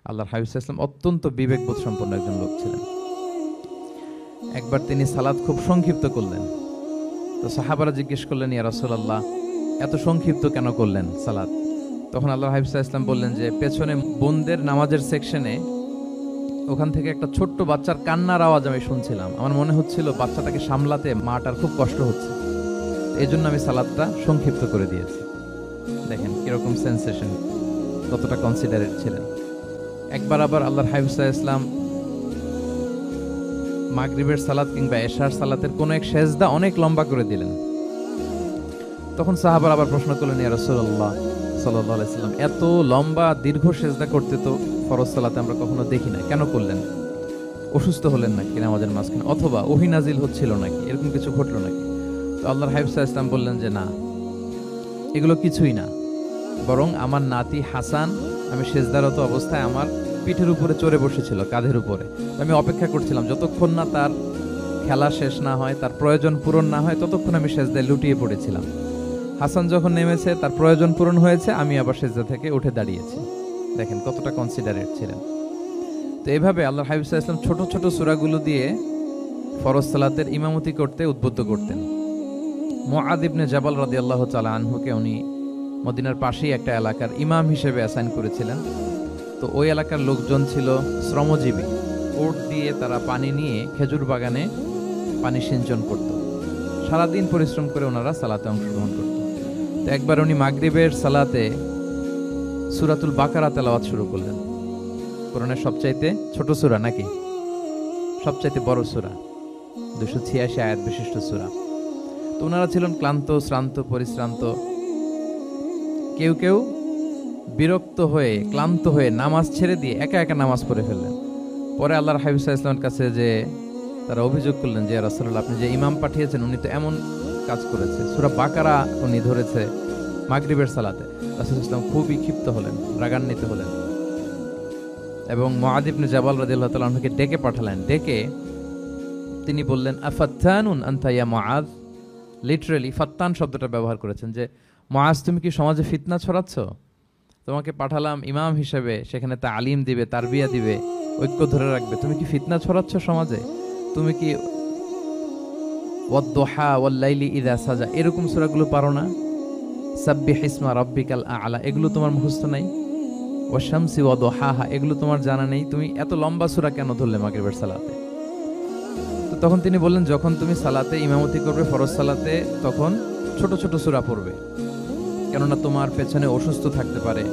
আল্লাহর হাবিব সাল্লাল্লাহু আলাইহি ওয়াসাল্লাম অত্যন্ত বিবেকবোধ সম্পন্ন একজন লোক ছিলেন। একবার তিনি সালাত খুব সংক্ষিপ্ত করলেন। তো সাহাবারা জিজ্ঞেস করলেন, ইয়া রাসূলুল্লাহ, এত সংক্ষিপ্ত কেন করলেন সালাত? তখন আল্লাহর হাবিব সাল্লাল্লাহু আলাইহি ওয়াসাল্লাম বললেন যে, পেছনে বোনদের নামাজের সেকশনে ওখান থেকে একটা ছোট্ট বাচ্চার কান্নার আওয়াজ আমি শুনছিলাম। আমার মনে হচ্ছিল বাচ্চাটাকে সামলাতে মাটার খুব কষ্ট হচ্ছে, এই জন্য আমি সালাদটা সংক্ষিপ্ত করে দিয়েছি। দেখেন কিরকম সেন্সেশন, কতটা কনসিডারেট ছিলেন। একবার আবার আল্লাহর হাবিব সাল্লাল্লাহু আলাইহি ওয়াসাল্লাম মাগরিবের সালাত কিংবা এশার সালাতের কোন এক সেজদা অনেক লম্বা করে দিলেন। তখন সাহাবারা আবার প্রশ্ন করলেন, ইয়া রাসূলুল্লাহ সাল্লাল্লাহু আলাইহি ওয়াসাল্লাম, এত লম্বা দীর্ঘ সেজদা করতে তো ফরজ সালাতে আমরা কখনো দেখি না, কেন করলেন? অসুস্থ হলেন নাকি নামাজের মাঝখানে, অথবা ওহী নাজিল হচ্ছিল নাকি, এরকম কিছু ঘটলো নাকি? তো আল্লাহর হাবিব সাল্লাল্লাহু আলাইহি ওয়াসাল্লাম বললেন যে, না, এগুলো কিছুই না, বরং আমার নাতি হাসান আমি সেজদারত অবস্থায় আমার পিঠের উপরে চড়ে বসেছিল, কাঁধের উপরে। আমি অপেক্ষা করছিলাম যতক্ষণ না তার খেলা শেষ না হয়, তার প্রয়োজন পূরণ না হয়, ততক্ষণ আমি সেজদায় লুটিয়ে পড়েছিলাম। হাসান যখন নেমেছে, তার প্রয়োজন পূরণ হয়েছে, আমি আবার সেজদা থেকে উঠে দাঁড়িয়েছি। দেখেন কতটা কনসিডারেট ছিলেন। তো এইভাবে আল্লাহর হাবিব সাল্লাল্লাহু আলাইহি ওয়াসাল্লাম ছোট ছোট সূরাগুলো দিয়ে ফরজ সালাতের ইমামতি করতে উদ্বুদ্ধ করতেন। মুআয ইবনে জাবাল রাদিয়াল্লাহু তাআলা আনহুকে উনি মদিনার পাশেই একটা এলাকার ইমাম হিসেবে অ্যাসাইন করেছিলেন। তো ওই এলাকার লোকজন ছিল শ্রমজীবী, ওট দিয়ে তারা পানি নিয়ে খেজুর বাগানে পানি সিঞ্চন করত। সারাদিন পরিশ্রম করে ওনারা সালাতে অংশগ্রহণ করত। তো একবার উনি মাগরিবের সালাতে সূরাতুল বাকারা তেলাওয়াত শুরু করলেন। কোরআনের সবচাইতে ছোট সূরা নাকি সবচাইতে বড় সূরা, 286 আয়াত বিশিষ্ট সূরা। তো ওনারা ছিলেন ক্লান্ত, শ্রান্ত, পরিশ্রান্ত। কেউ কেউ বিরক্ত হয়ে, ক্লান্ত হয়ে নামাজ ছেড়ে দিয়ে একা একা নামাজ পড়ে ফেললেন। পরে আল্লাহর হাবিব সাল্লাল্লাহু আলাইহি ওয়াসাল্লামের কাছে যে তারা অভিযোগ করলেন যে, ইয়া রাসূলুল্লাহ, আপনি যে ইমাম পাঠিয়েছেন উনি তো এমন কাজ করেছে, সূরা বাকারা উনি ধরেছে মাগরিবের সালাতে। রাসূল সাল্লাল্লাহু আলাইহি ওয়াসাল্লাম খুবই ক্ষিপ্ত হলেন, রাগান্বিত হলেন এবং মুআয ইবনে জাবাল রাদিয়াল্লাহু তাআলা আনহুকে ডেকে পাঠালেন। ডেকে তিনি বললেন, আফাত্তানুন আনতা ইয়া মুআয। লিটারালি ফাত্তান শব্দটা ব্যবহার করেছেন যে, মুআয তুমি কি সমাজে ফিতনা ছড়াচ্ছ? তোমাকে পাঠালাম ইমাম হিসেবে, সেখানে তালিম দিবে, তারবিয়া দিবে, ঐক্য ধরে রাখবে, তুমি কি ফিতনা ছড়াচ্ছ সমাজে? তুমি কি ওয়াদ-দুহা ওয়াল-লাইলি ইযা সাজা এরকম সূরাগুলো পারো না? সাব্বিহ ইসমা রাব্বিকাল আ'লা এগুলো তোমার মুখস্থ নাই? ওয়াশ-শামসি ওয়া-দুহাহা এগুলো তোমার জানা নেই? তুমি এত লম্বা সূরা কেন ধরলে মাগরিবের সালাতে? তো তখন তিনি বললেন, যখন তুমি সালাতে ইমামতি করবে ফরজ সালাতে, তখন ছোট ছোট সূরা পড়বে, কেননা তোমার পেছনে অসুস্থ থাকতে পারে,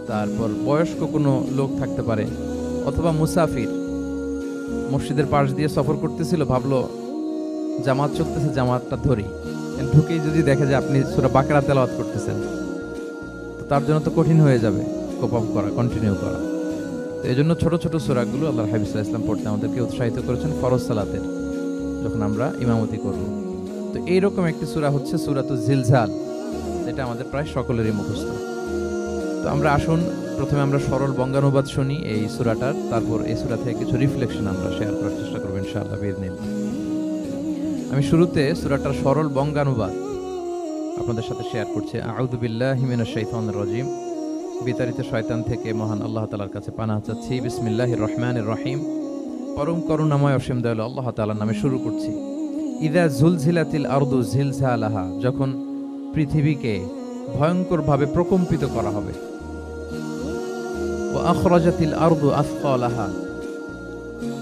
তারপর বয়স্ক কোনো লোক থাকতে পারে, অথবা মুসাফির মসজিদের পাশ দিয়ে সফর করতেছিল, ভাবলো জামাত চলতেছে, জামাতটা ধরি, ঢুকেই যদি দেখে যে আপনি সূরা বাকারা তেলাওয়াত করতেছেন, তো তার জন্য তো কঠিন হয়ে যাবে কোপ আপ করা, কন্টিনিউ করা। তো এই জন্য ছোট ছোট সূরাগুলো আল্লাহর হাবিব সাল্লাল্লাহু আলাইহি ওয়াসাল্লাম পড়তে আমাদেরকে উৎসাহিত করেছেন ফরজ সালাতের, যখন আমরা ইমামতি করব। তো এইরকম একটি সূরা হচ্ছে সূরাতুজ জিলজাল, যেটা আমাদের প্রায় সকলেরই মুখস্থ। তো আমরা আসুন প্রথমে আমরা সরল বঙ্গানুবাদ শুনি এই সূরাটার, তারপর এই সূরা থেকে কিছু রিফ্লেকশন আমরা শেয়ার করার চেষ্টা করব ইনশাআল্লাহ বিইذنিল্লাহ। আমি শুরুতে সূরাটার সরল বঙ্গানুবাদ আপনাদের সাথে শেয়ার করছি। আউযু বিল্লাহি মিনাশ শাইতানির রাজীম, বিতাড়িত শয়তান থেকে মহান আল্লাহ তাআলার কাছে পানাহ চাচ্ছি। বিসমিল্লাহির রহমানির রহিম, পরম করুণাময় অসীম দয়ালু আল্লাহ তাআলার নামে শুরু করছি। ইযা যুলজিলাতিল আরদু জিলজালাহা, যখন পৃথিবীকে ভয়ঙ্করভাবে প্রকম্পিত করা হবে। ওয়া আখরাজাতিল আরদু আথকালাহা,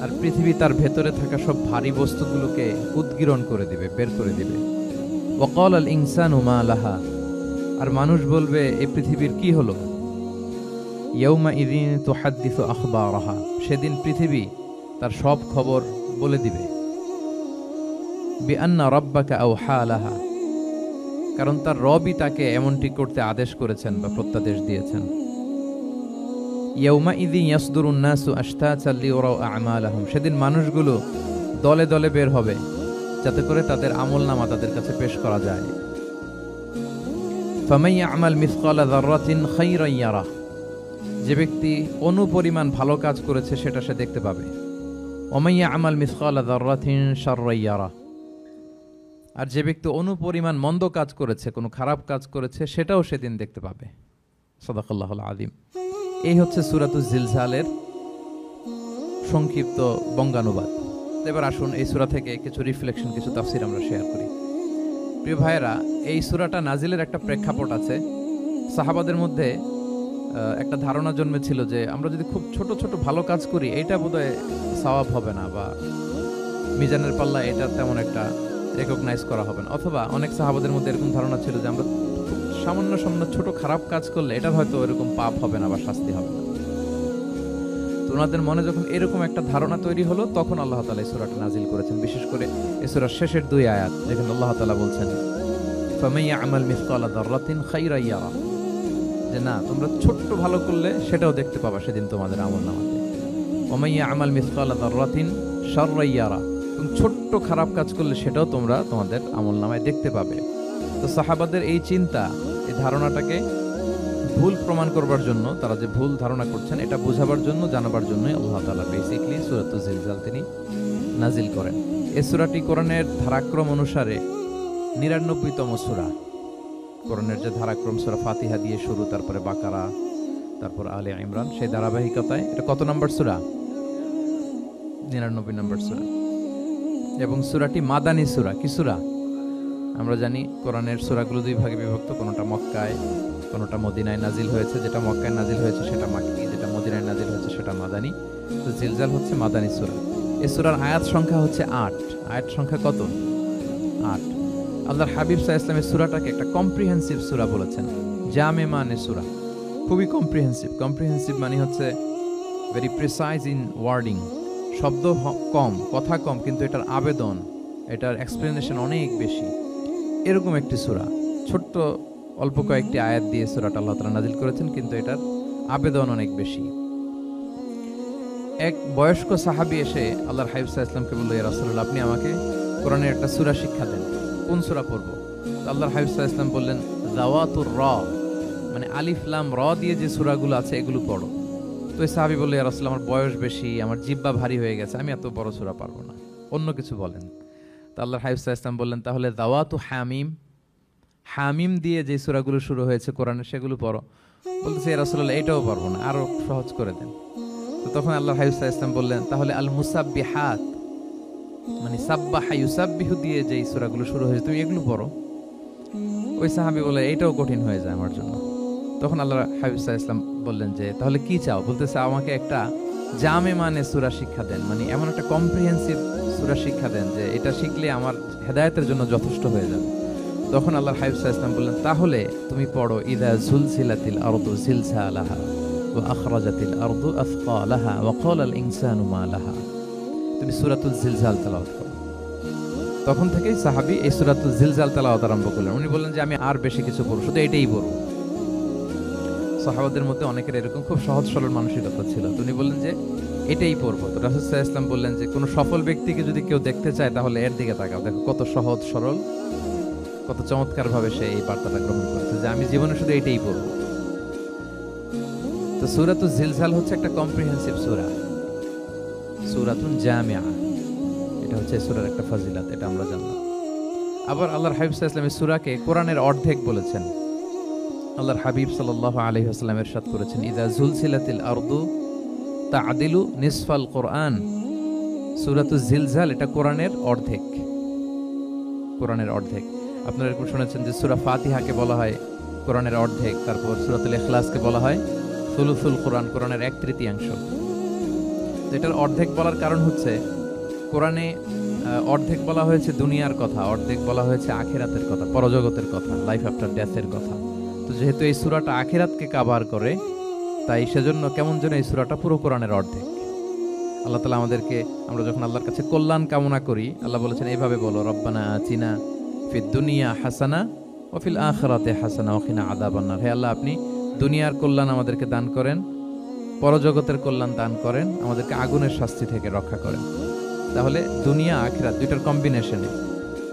আর পৃথিবী তার ভেতরে থাকা সব ভারী বস্তুগুলোকে উদগীরণ করে দিবে, বের করে দিবে। ওয়া ক্বালাল ইনসানু মা লাহা, আর মানুষ বলবে এই পৃথিবীর কি হলো। ইয়াউমা ইযিন তুহাদ্দিসু আখবারাহা, সেদিন পৃথিবী তার সব খবর বলে দিবে। বিআন্না রাব্বাকা আওহা লাহা, কারণ তার রবই তাকে এমনটি করতে আদেশ করেছেন বা প্রত্যাদেশ দিয়েছেন। ইয়াউমা ইযিন ইয়াসদুরুন নাসু আশতাতান লিয়ারাউ আ'মালাহুম, সেদিন মানুষগুলো দলে দলে বের হবে যাতে করে তাদের আমলনামা তাদের কাছে পেশ করা যায়। ফামান ইয়া'মাল মিসকালা যাররাতিন খায়রান ইয়ারা, যে ব্যক্তি অনুপরিমাণ ভালো কাজ করেছে সেটা সে দেখতে পাবে। ওয়া মান ইয়া'মাল মিসকালা যাররাতিন শাররান ইয়ারা, আর যে ব্যক্তি অনুপরিমাণ মন্দ কাজ করেছে, কোনো খারাপ কাজ করেছে, সেটাও সেদিন দেখতে পাবে। সাদাকাল্লাহুল আযীম। এই হচ্ছে সূরাতুজ জিলজালের সংক্ষিপ্ত বঙ্গানুবাদ। এবার আসুন এই সূরা থেকে কিছু রিফ্লেকশন, কিছু তাফসীর আমরা শেয়ার করি। প্রিয় ভাইয়েরা, এই সূরাটা নাজিলের একটা প্রেক্ষাপট আছে। সাহাবাদের মধ্যে একটা ধারণা জন্মেছিল যে আমরা যদি খুব ছোট ছোট ভালো কাজ করি এটা বোধহয় সওয়াব হবে না, বা মিজানের পাল্লা এটা তেমন একটা রেকগনাইজ করা হবে না। অথবা অনেক সাহাবাদের মধ্যে এরকম ধারণা ছিল যে আমরা সামান্য সামান্য ছোট খারাপ কাজ করলে এটার হয়তো এরকম পাপ হবে না বা শাস্তি হবে না। তো ওনাদের মনে যখন এরকম একটা ধারণা তৈরি হলো, তখন আল্লাহ তাআলা এই সূরাটা নাজিল করেছেন। বিশেষ করে এই সূরার শেষের 2 আয়াত, যেখানে আল্লাহ তাআলা বলছেন ফামান ইয়া'মাল মিসকালা যাররাতিন খাইরান ইয়ারা, যে না, তোমরা ছোট্ট ভালো করলে সেটাও দেখতে পাবা সেদিন তোমাদের আমলনামাতে। ওয়া মান ইয়া'মাল মিসকালা যাররাতিন শাররান ইয়ারা, তুমি ছোট্ট খারাপ কাজ করলে সেটাও তোমরা তোমাদের আমলনামায় দেখতে পাবে। তো সাহাবাদের এই চিন্তা, এই ধারণাটাকে ভুল প্রমাণ করবার জন্য, তারা যে ভুল ধারণা করছেন এটা বোঝাবার জন্য, জানাবার জন্যই আল্লাহ তাআলা বেসিক্যালি সূরাতুজ জিলজাল তিনি নাজিল করেন। এই সূরাটি কোরআনের ধারাক্রম অনুসারে 99তম সূরা। কোরআনের যে ধারাক্রম, সূরা ফাতিহা দিয়ে শুরু, তারপরে বাকারা, তারপর আলে ইমরান, সেই ধারাবাহিকতায় এটা কত নম্বর সূরা? 99 নম্বর সূরা। এবং সূরাটি মাদানী সূরা। কি সূরা? আমরা জানি কোরআনের সূরাগুলো 2 ভাগে বিভক্ত, কোনটা মক্কায়, কোনটা মদিনায় নাজিল হয়েছে। যেটা মক্কায় নাজিল হয়েছে সেটা মাক্কি, যেটা মদিনায় নাজিল হয়েছে সেটা মাদানী। তো জিলজাল হচ্ছে মাদানী সূরা। এই সূরার আয়াত সংখ্যা হচ্ছে 8। আয়াত সংখ্যা কত? 8। আল্লাহর হাবিব সাল্লাল্লাহু আলাইহি ওয়াসাল্লাম এই সূরাটাকে একটা কম্প্রিহেন্সিভ সূরা বলেছেন। জামে মানে সূরা, খুবই কম্প্রিহেন্সিভ। কম্প্রিহেন্সিভ মানে হচ্ছে ভেরি প্রিসাইজ ইন ওয়ার্ডিং, শব্দ কম, কথা কম, কিন্তু এটার আবেদন, এটার এক্সপ্লেনেশন অনেক বেশি। এরকম একটি সূরা, ছোট্ট অল্প কয়েকটি আয়াত দিয়ে সূরাটা আল্লাহ তাআলা নাজিল করেছেন, কিন্তু এটার আবেদন অনেক বেশি। এক বয়স্ক সাহাবী এসে আল্লাহর হাবিব সাল্লাল্লাহু আলাইহি ওয়াসাল্লামকে বলল, ইয়া রাসূলুল্লাহ, আপনি আমাকে কোরআনের একটা সূরা শিক্ষা দেন, কোন সূরা পড়ব? আল্লাহর হাবিব সাল্লাল্লাহু আলাইহি ওয়াসাল্লাম বললেন, যাওয়াতুর র, মানে আলিফ লাম র দিয়ে যে সূরাগুলো আছে এগুলো পড়ো। তো এই সাহাবী বলল, ইয়া রাসূলুল্লাহ, আমার বয়স বেশি, আমার জিহ্বা ভারী হয়ে গেছে, আমি এত বড় সূরা পারবো না, অন্য কিছু বলেন। তো আল্লাহর হাবিব সাল্লাল্লাহু আলাইহি ওয়াসাল্লাম বললেন, তাহলে যাওয়াতু হামিম, হামিম দিয়ে যে সূরাগুলো শুরু হয়েছে কোরআনে সেগুলো পড়ো। বলতেছে, ইয়া রাসূলুল্লাহ, এটাও পারবো না, আরো সহজ করে দেন। তো তখন আল্লাহর হাবিব সাল্লাল্লাহু আলাইহি ওয়াসাল্লাম বললেন, তাহলে আল মুসাব্বিহাত, মানে সাব্বাহা ইউসাব্বিহু দিয়ে যে সূরাগুলো শুরু হয়েছে তুমি এগুলো পড়ো। ওই সাহাবী বলে, এটাও কঠিন হয়ে যায় আমার জন্য। তখন আল্লাহর হাবিব সাল্লাল্লাহু আলাইহি ওয়াসাল্লাম বললেন যে, তাহলে কি চাও? বলতেছে, আমাকে একটা জামে মানে সূরা শিক্ষা দেন, মানে এমন একটা কম্প্রিহেন্সিভ সূরা শিক্ষা দেন যে এটা শিখলে আমার হেদায়েতের জন্য যথেষ্ট হয়ে যাবে। তখন আল্লাহর হাবিব সাল্লাল্লাহু আলাইহি ওয়াসাল্লাম বললেন, তাহলে তুমি পড়ো ইযা যুলজিলাতিল আরদু জিলজালাহা ওয়া আখরাজাতিল আরদু আথকালাহা ওয়া ক্বালাল ইনসানু মা লাহা। তুমি সূরাতুল জিলজাল তেলাওয়াত করো। তখন থেকেই সাহাবী এই সূরাতুল জিলজাল তেলাওয়াত আরম্ভ করলেন। উনি বললেন যে আমি আর বেশি কিছু পড়ব, শুধু এটাই পড়ব। সাহাবাদের মধ্যে অনেকের এরকম খুব সহজ সরল মানসিকতা ছিল। উনি বললেন যে এটাই পড়ব। তো রাসূল সাল্লাল্লাহু আলাইহি ওয়াসাল্লাম বললেন যে কোনো সফল ব্যক্তিকে যদি কেউ দেখতে চায় তাহলে এর দিকে তাকাও, দেখো কত সহজ সরল, কত চমৎকার ভাবে সে এই বার্তাটা গ্রহণ করেছে যে আমি জীবনে শুধু এটাই পড়ব। তো সূরাতুল জিলজাল হচ্ছে একটা কম্প্রিহেন্সিভ সূরা, সূরাতুন জামিআ। এটা হচ্ছে সূরার একটা ফজিলত, এটা আমরা জানলাম। আবার আল্লাহর হাবিব সাল্লাল্লাহু আলাইহি ওয়াসাল্লাম এই সূরাকে কোরআনের অর্ধেক বলেছেন। আল্লাহর হাবিব সাল্লাল্লাহু আলাইহি ওয়াসাল্লাম ইরশাদ করেছেন, ইযা যুলজিলাতিল আরদু তা'দিলু নিসফাল কোরআন। সূরাতুল জিলজাল এটা কোরআনের অর্ধেক, কোরআনের অর্ধেক। আপনারা এরকম শুনেছেন যে সূরা ফাতিহাকে বলা হয় কোরআনের অর্ধেক, তারপর সূরাতুল ইখলাসকে বলা হয় সুলুসুল কোরআন, কোরআনের 1/3। এটার অর্ধেক বলার কারণ হচ্ছে কোরআনে অর্ধেক বলা হয়েছে দুনিয়ার কথা, অর্ধেক বলা হয়েছে আখিরাতের কথা, পরজগতের কথা, লাইফ আফটার ডেথের কথা। তো যেহেতু এই সূরাটা আখিরাতকে কভার করে, তাই সেজন্য কেমন যেন এই সূরাটা পুরো কোরআনের অর্ধেক। আল্লাহ তাআলা আমাদেরকে, আমরা যখন আল্লাহর কাছে কল্যাণ কামনা করি, আল্লাহ বলেছেন এইভাবে বলো, রব্বানা আতিনা ফিদ দুনিয়া হাসানা ওয়া ফিল আখিরাতি হাসানা ওয়া কিনা আযাবান্নার। হে আল্লাহ, আপনি দুনিয়ার কল্যাণ আমাদেরকে দান করেন, পরজগতের কল্যাণ দান করেন, আমাদেরকে আগুনের শাস্তি থেকে রক্ষা করেন। তাহলে দুনিয়া আখিরাত দুইটার কম্বিনেশনে।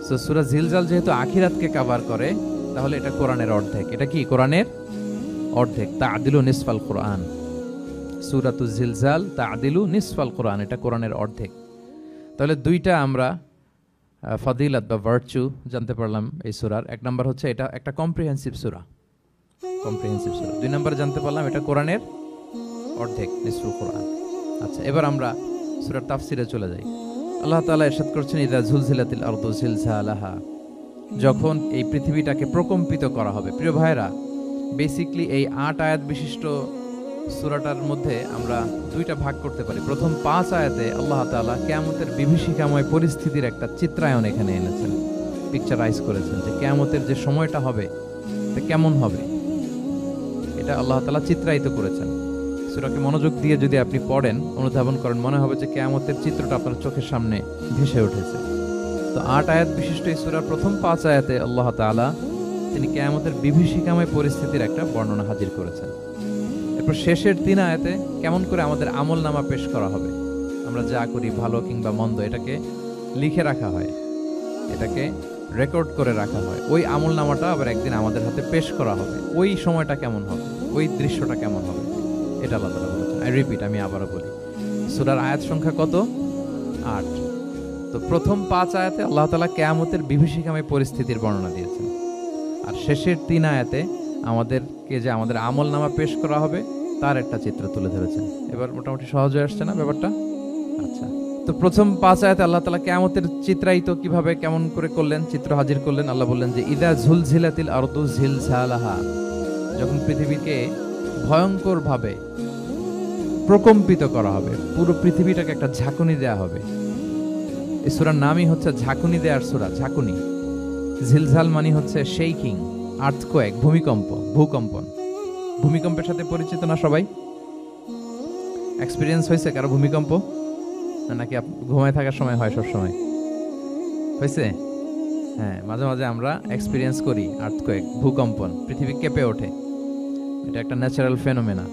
সো সূরা জিলজাল যেহেতু আখিরাতকে কভার করে, তাহলে এটা কোরআনের অর্ধেক। এটা কি কোরআনের অর্ধেক? তা'দিলু নিসফাল কোরআন। সূরাতুল জিলজাল তা'দিলু নিসফাল কোরআন, এটা কোরআনের অর্ধেক। তাহলে দুইটা আমরা ফজিলত বা ভার্চু জানতে পারলাম এই সূরার। এক নাম্বার হচ্ছে এটা একটা কম্প্রিহেন্সিভ সূরা, কম্প্রিহেন্সিভ সূরা। দুই নাম্বার জানতে পারলাম এটা কোরআনের অর্ধেক, নিসফুল কোরআন। আচ্ছা, এবার আমরা সূরার তাফসিরে চলে যাই। আল্লাহ তাআলা ইরশাদ করছেন, ইযা যুলজিলাতিল আরদু জিলজালাহা, যখন এই পৃথিবীটাকে প্রকম্পিত করা হবে। প্রিয় ভাইরা, বেসিকলি এই 8 আয়াত বিশিষ্ট সূরাটার মধ্যে আমরা দুইটা ভাগ করতে পারি। প্রথম 5 আয়াতে আল্লাহ তাআলা কিয়ামতের বিভীষিকাময় পরিস্থিতির একটা চিত্রায়ন এখানে এনেছেন, পিকচারাইজ করেছেন যে কিয়ামতের যে সময়টা হবে তা কেমন হবে, এটা আল্লাহ তাআলা চিত্রায়িত করেছেন। সূরাকে মনোযোগ দিয়ে যদি আপনি পড়েন, অনুধাবন করেন, মনে হবে যে কিয়ামতের চিত্রটা আপনার চোখের সামনে ভেসে উঠেছে। তো 8 আয়াত বিশিষ্ট এই সূরার প্রথম 5 আয়াতে আল্লাহ তাআলা তিনি কিয়ামতের বিভীষিকাময় পরিস্থিতির একটা বর্ণনা হাজির করেছেন। এরপর শেষের 3 আয়াতে কেমন করে আমাদের আমলনামা পেশ করা হবে, আমরা যা করি ভালো কিংবা মন্দ, এটাকে লিখে রাখা হয়, এটাকে রেকর্ড করে রাখা হয়। ওই আমলনামাটা আবার একদিন আমাদের হাতে পেশ করা হবে। ওই সময়টা কেমন হবে, ওই দৃশ্যটা কেমন হবে, এটা আল্লাহ তাআলা বলেছেন। আই রিপিট, আমি আবারও বলি, সূরার আয়াত সংখ্যা কত? 8। তো প্রথম 5 আয়াতে আল্লাহ তাআলা কিয়ামতের বিভীষিকাময় পরিস্থিতির বর্ণনা দিয়েছেন, আর শেষের 3 আয়াতে আমাদেরকে যে আমাদের আমলনামা পেশ করা হবে তার একটা চিত্র তুলে ধরেছেন। এবার মোটামুটি সহজ হয়ে আসছে না ব্যাপারটা? আচ্ছা, তো প্রথম 5 আয়াতে আল্লাহ তাআলা কিয়ামতের চিত্রায়িত কিভাবে কেমন করে করলেন, চিত্র হাজির করলেন। আল্লাহ বললেন যে ইদা যুলজিলাতিল আরদু জিলজালাহা, যখন পৃথিবীকে ভয়ঙ্কর ভাবে প্রকম্পিত করা হবে, পুরো পৃথিবীটাকে একটা ঝাঁকুনি দেয়া হবে। এই সূরার নামই হচ্ছে ঝাঁকুনি দেওয়ার সূরা, ঝাঁকুনি। জিলজাল মানে হচ্ছে শেকিং, আর্থকোয়েক, ভূমিকম্প, ভূকম্পন। ভূমিকম্পের সাথে পরিচিত না সবাই? এক্সপেরিয়েন্স হয়েছে কারো ভূমিকম্প? নাকি ঘুমায় থাকার সময় হয়? সব সময় হয়েছে? হ্যাঁ, মাঝে মাঝে আমরা এক্সপেরিয়েন্স করি আর্থকোয়েক, ভূকম্পন। পৃথিবী কেঁপে ওঠে, এটা একটা ন্যাচারাল ফেনোমেনা।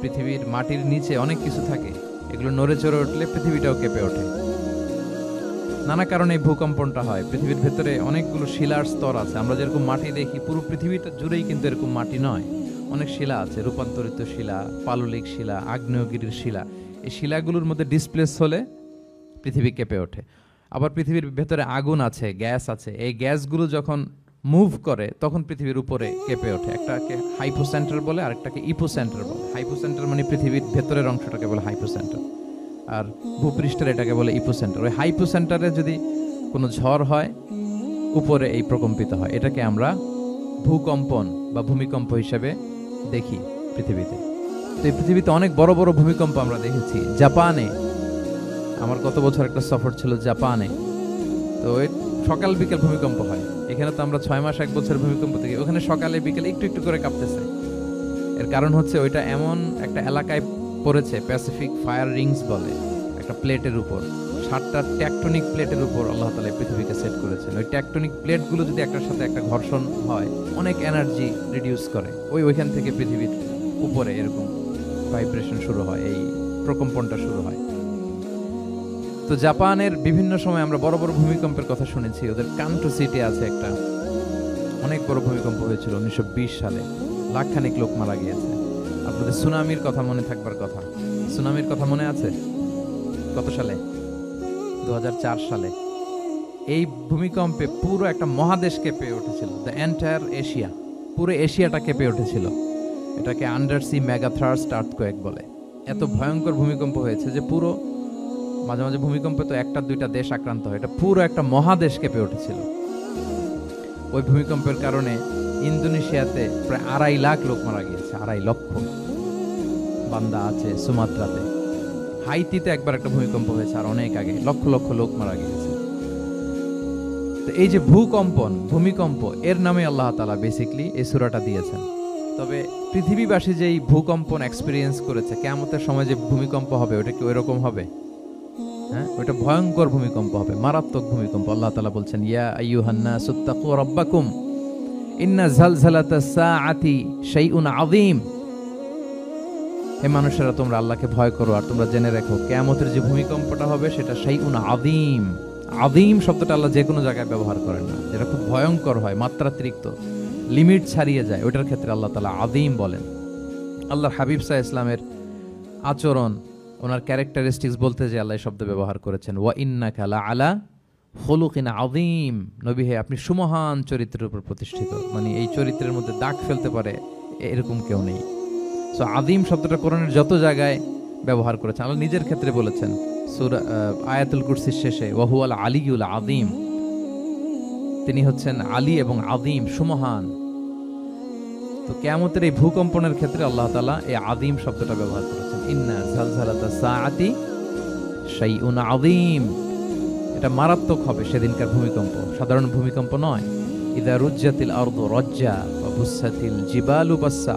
পৃথিবীর মাটির নিচে অনেক কিছু থাকে, এগুলো নড়ে চড়ে উঠলে পৃথিবীটাও কেঁপে ওঠে। নানা কারণে এই ভূকম্পনটা হয়। পৃথিবীর ভেতরে অনেকগুলো শিলার স্তর আছে। আমরা যেরকম মাটি দেখি, পুরো পৃথিবীটা জুড়েই কিন্তু এরকম মাটি নয়, অনেক শিলা আছে, রূপান্তরিত শিলা, পাললিক শিলা, আগ্নেয়গিরির শিলা। এই শিলাগুলোর মধ্যে ডিসপ্লেস হলে পৃথিবী কেঁপে ওঠে। আবার পৃথিবীর ভেতরে আগুন আছে, গ্যাস আছে, এই গ্যাসগুলো যখন মুভ করে তখন পৃথিবীর উপরে কেঁপে ওঠে। একটাকে হাইপোসেন্টার বলে, আরেকটাকে ইপোসেন্টার বলে। হাইপোসেন্টার মানে পৃথিবীর ভেতরের অংশটাকে বলে হাইপোসেন্টার, আর ভূপৃষ্ঠের এটাকে বলে ইপোসেন্টার। ওই হাইপোসেন্টারে যদি কোনো ঝড় হয়, উপরে এই প্রকম্পিত হয়। এটাকে আমরা ভূকম্পন বা ভূমিকম্প হিসেবে দেখি পৃথিবীতে। তো এই পৃথিবীতে অনেক বড় বড় ভূমিকম্প আমরা দেখেছি। জাপানে আমার গত বছর একটা সফর ছিল জাপানে, তো সকাল বিকেল ভূমিকম্প হয়। এখানে তো আমরা 6 মাস 1 বছর ভূমিকম্প দেখি, ওখানে সকালে বিকেলে একটু একটু করে কাঁপতেছে। এর কারণ হচ্ছে ওইটা এমন একটা এলাকায় পড়েছে, প্যাসিফিক ফায়ার রিংস বলে, একটা প্লেটের উপর, 7টা ট্যাকটনিক প্লেটের উপর আল্লাহ তাআলা পৃথিবীকে সেট করেছেন। ওই ট্যাকটনিক প্লেটগুলো যদি একটার সাথে একটা ঘর্ষণ হয়, অনেক এনার্জি রিডিউস করে, ওইখান থেকে পৃথিবীর উপরে এরকম ভাইব্রেশন শুরু হয়, এই প্রকম্পনটা শুরু হয়। তো জাপানের বিভিন্ন সময় আমরা বড় বড় ভূমিকম্পের কথা শুনেছি। ওদের কান্টো সিটি আছে একটা, অনেক বড় ভূমিকম্প হয়েছিল 1920 সালে, লাখখানিক লোক মারা গিয়েছে। আপনাদের সুনামির কথা মনে থাকবার কথা, সুনামির কথা মনে আছে? কত সালে? 2004 সালে। এই ভূমিকম্পে পুরো একটা মহাদেশ কেঁপে উঠেছিল, দ্য এন্টায়ার এশিয়া, পুরো এশিয়াটা কেঁপে উঠেছিল। এটাকে আন্ডারসি মেগাথার্স্ট আর্থকোয়েক বলে। এত ভয়ঙ্কর ভূমিকম্প হয়েছে যে পুরো, মাঝে মাঝে ভূমিকম্পে তো 1-2টা দেশ আক্রান্ত হয়, এটা পুরো একটা মহাদেশ কেঁপে উঠেছিল। ওই ভূমিকম্পের কারণে ইন্দোনেশিয়াতে প্রায় 2.5 লাখ লোক মারা গিয়েছে, 2.5 লক্ষ। বান্দা আছে সুমাত্রাতে। হাইতিতে একবার একটা ভূমিকম্প হয়েছে আর অনেক আগে, লক্ষ লক্ষ লোক মারা গিয়েছে। তো এই যে ভূকম্পন, ভূমিকম্প, এর নামে আল্লাহ তাআলা বেসিক্যালি এই সূরাটা দিয়েছেন। তবে পৃথিবীবাসী যে এই ভূকম্পন এক্সপেরিয়েন্স করেছে, কিয়ামতের সময় যে ভূমিকম্প হবে ওটা কি ওইরকম হবে? হ্যাঁ, ওটা ভয়ঙ্কর ভূমিকম্প হবে, মারাত্মক ভূমিকম্প। আল্লাহ তাআলা বলছেন, ইয়া আইয়ুহান নাসু তাকু রাব্বাকুম ইন্না যালজালাতাস সাআতি শাইউন আযীম। হে মানুষেরা, তোমরা আল্লাহকে ভয় করো আর তোমরা জেনে রাখো কিয়ামতের যে ভূমিকম্পটা হবে সেটা শাইউন আযীম। আযীম শব্দটা আল্লাহ যে কোনো জায়গায় ব্যবহার করেন না, যেটা খুব ভয়ঙ্কর হয়, মাত্রাতিরিক্ত, লিমিট ছাড়িয়ে যায়, ওটার ক্ষেত্রে আল্লাহ তাআলা আযীম বলেন। আল্লাহর হাবিব সাল্লাল্লাহু আলাইহি ইসলামের আচরণ, ওনার ক্যারেক্টারিস্টিক্স বলতে যে আল্লাহ শব্দ ব্যবহার করেছেন, ওয়া ইন্নাকা লাআলা খুলুকিন আযীম। নবী হে, আপনি সুমহান চরিত্রের উপর প্রতিষ্ঠিত। মানে এই চরিত্রের মধ্যে দাগ ফেলতে পারে এরকম কেউ নেই। সো আযীম শব্দটা কোরআনের যত জায়গায় ব্যবহার করেছেন, আল্লাহ নিজের ক্ষেত্রে বলেছেন সূরা আয়াতুল কুরসির শেষে ওয়া হুয়াল আলিয়ুল আযীম, তিনি হচ্ছেন আলী এবং আযীম, সুমহান। তো কিয়ামতের এই ভূকম্পনের ক্ষেত্রে আল্লাহ তাআলা এই আযীম শব্দটা ব্যবহার করেছেন। ইন্না জালজালাতাস সাআতি শাইউন আযীম, এটা মারাত্মক হবে সেদিনকার ভূমিকম্প, সাধারণ ভূমিকম্প নয়। ইযা রুজ্জাতিল আরদু রাজ্জা ওয়া বুসাতিল জিবালু বাসসা,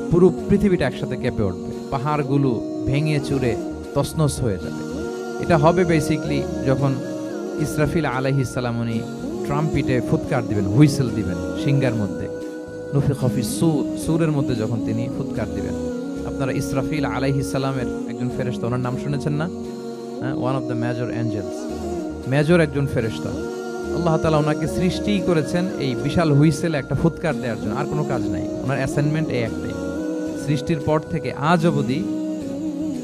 পুরো পৃথিবীটা একসাথে কেঁপে উঠবে, পাহাড়গুলো ভেঙে চুরে তছনছ হয়ে যাবে। এটা হবে বেসিক্যালি যখন ইসরাফিল আলাইহিস সালাম উনি ট্রাম্পিটে ফুৎকার দিবেন, হুইসেল দিবেন সিংগার মধ্যে, নুফিখা ফিস সূর, সূরের মধ্যে যখন তিনি ফুৎকার দিবেন। আপনারা ইসরাফিল আলাইহিস সালামের একজন ফেরেশতা, ওনার নাম শুনেছেন না? One of the major angels, major একজন ফেরেশতা। আল্লাহ তাআলা ওনাকে সৃষ্টি করেছেন এই বিশাল হুইসেলে একটা ফুৎকার দেওয়ার জন্য, আর কোনো কাজ নাই। ওনার অ্যাসাইনমেন্ট এই একটাই, সৃষ্টির পর থেকে আজ অবধি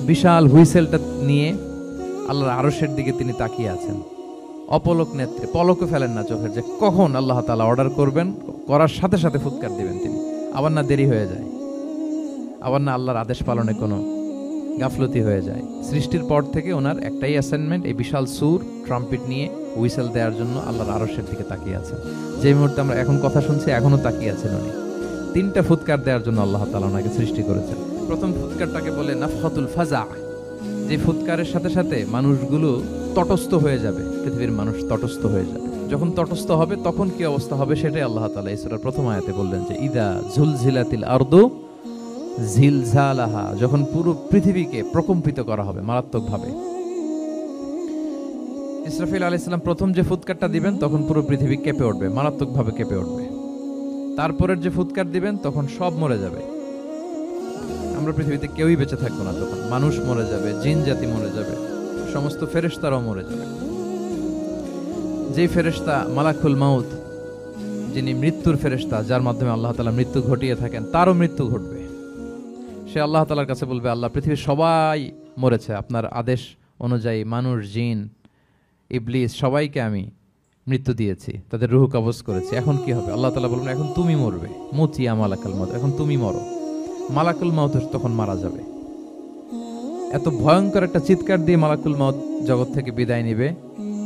বিশাল হুইসেলটা নিয়ে আল্লাহর আরশের দিকে তিনি তাকিয়ে আছেন অপলক নেত্রে, পলকও ফেলেন না চোখের, যে কখন আল্লাহ তাআলা অর্ডার করবেন, করার সাথে সাথে ফুৎকার দিবেন তিনি, আবার না দেরি হয়ে যায়, আবার না আল্লাহর আদেশ পালনে কোনো গাফলতি হয়ে যায়। সৃষ্টির পর থেকে ওনার একটাই অ্যাসাইনমেন্ট, এই বিশাল সুর ট্রাম্পিট নিয়ে হুইসেল দেওয়ার জন্য আল্লাহর আরশের দিকে তাকিয়ে আছেন। যে মুহূর্তে আমরা এখন কথা শুনছি এখনো তাকিয়ে আছেন উনি। 3টা ফুৎকার দেওয়ার জন্য আল্লাহ তাআলা ওনাকে সৃষ্টি করেছেন। প্রথম ফুৎকারটাকে বলে নাফখাতুল ফাজা, যে ফুৎকারের সাথে সাথে মানুষগুলো তটস্থ হয়ে যাবে, পৃথিবীর মানুষ তটস্থ হয়ে যাবে। যখন তটস্থ হবে তখন কি অবস্থা হবে সেটাই আল্লাহ তাআলা এই সূরার প্রথম আয়াতে বললেন, যে ইদা জুলজিলাতিল আরদু জিলজালাহা, যখন পুরো পৃথিবীকে প্রকম্পিত করা হবে মারাত্মকভাবে। ইসরাফিল আলাইহিস সালাম প্রথম যে ফুৎকারটা দিবেন তখন পুরো পৃথিবী কেঁপে উঠবে, মারাত্মকভাবে কেঁপে উঠবে। তারপরের যে ফুৎকার দিবেন তখন সব মরে যাবে, আমরা পৃথিবীতে কেউই বেঁচে থাকবো না তখন। মানুষ মরে যাবে, জিন জাতি মরে যাবে, সমস্ত ফেরেশতারাও মরে যাবে। যেই ফেরেশতা মালাকুল মাউত, যিনি মৃত্যুর ফেরেশতা, যার মাধ্যমে আল্লাহ তাআলা মৃত্যু ঘটিয়ে থাকেন, তারও মৃত্যু ঘটবে। সে আল্লাহ তাআলার কাছে বলবে, আল্লাহ পৃথিবীর সবাই মরেছে, আপনার আদেশ অনুযায়ী মানুষ, জিন, ইবলিস সবাইকে আমি মৃত্যু দিয়েছি, তাদের রূহ কবজ করেছি, এখন কি হবে? আল্লাহ তাআলা বলবেন, এখন তুমি মরবে, মুতিয়া মালাকুল মাউত, এখন তুমি মরো। মালাকুল মাউত তখন মারা যাবে। এত ভয়ঙ্কর একটা চিৎকার দিয়ে মালাকুল মাউত জগৎ থেকে বিদায় নিবে।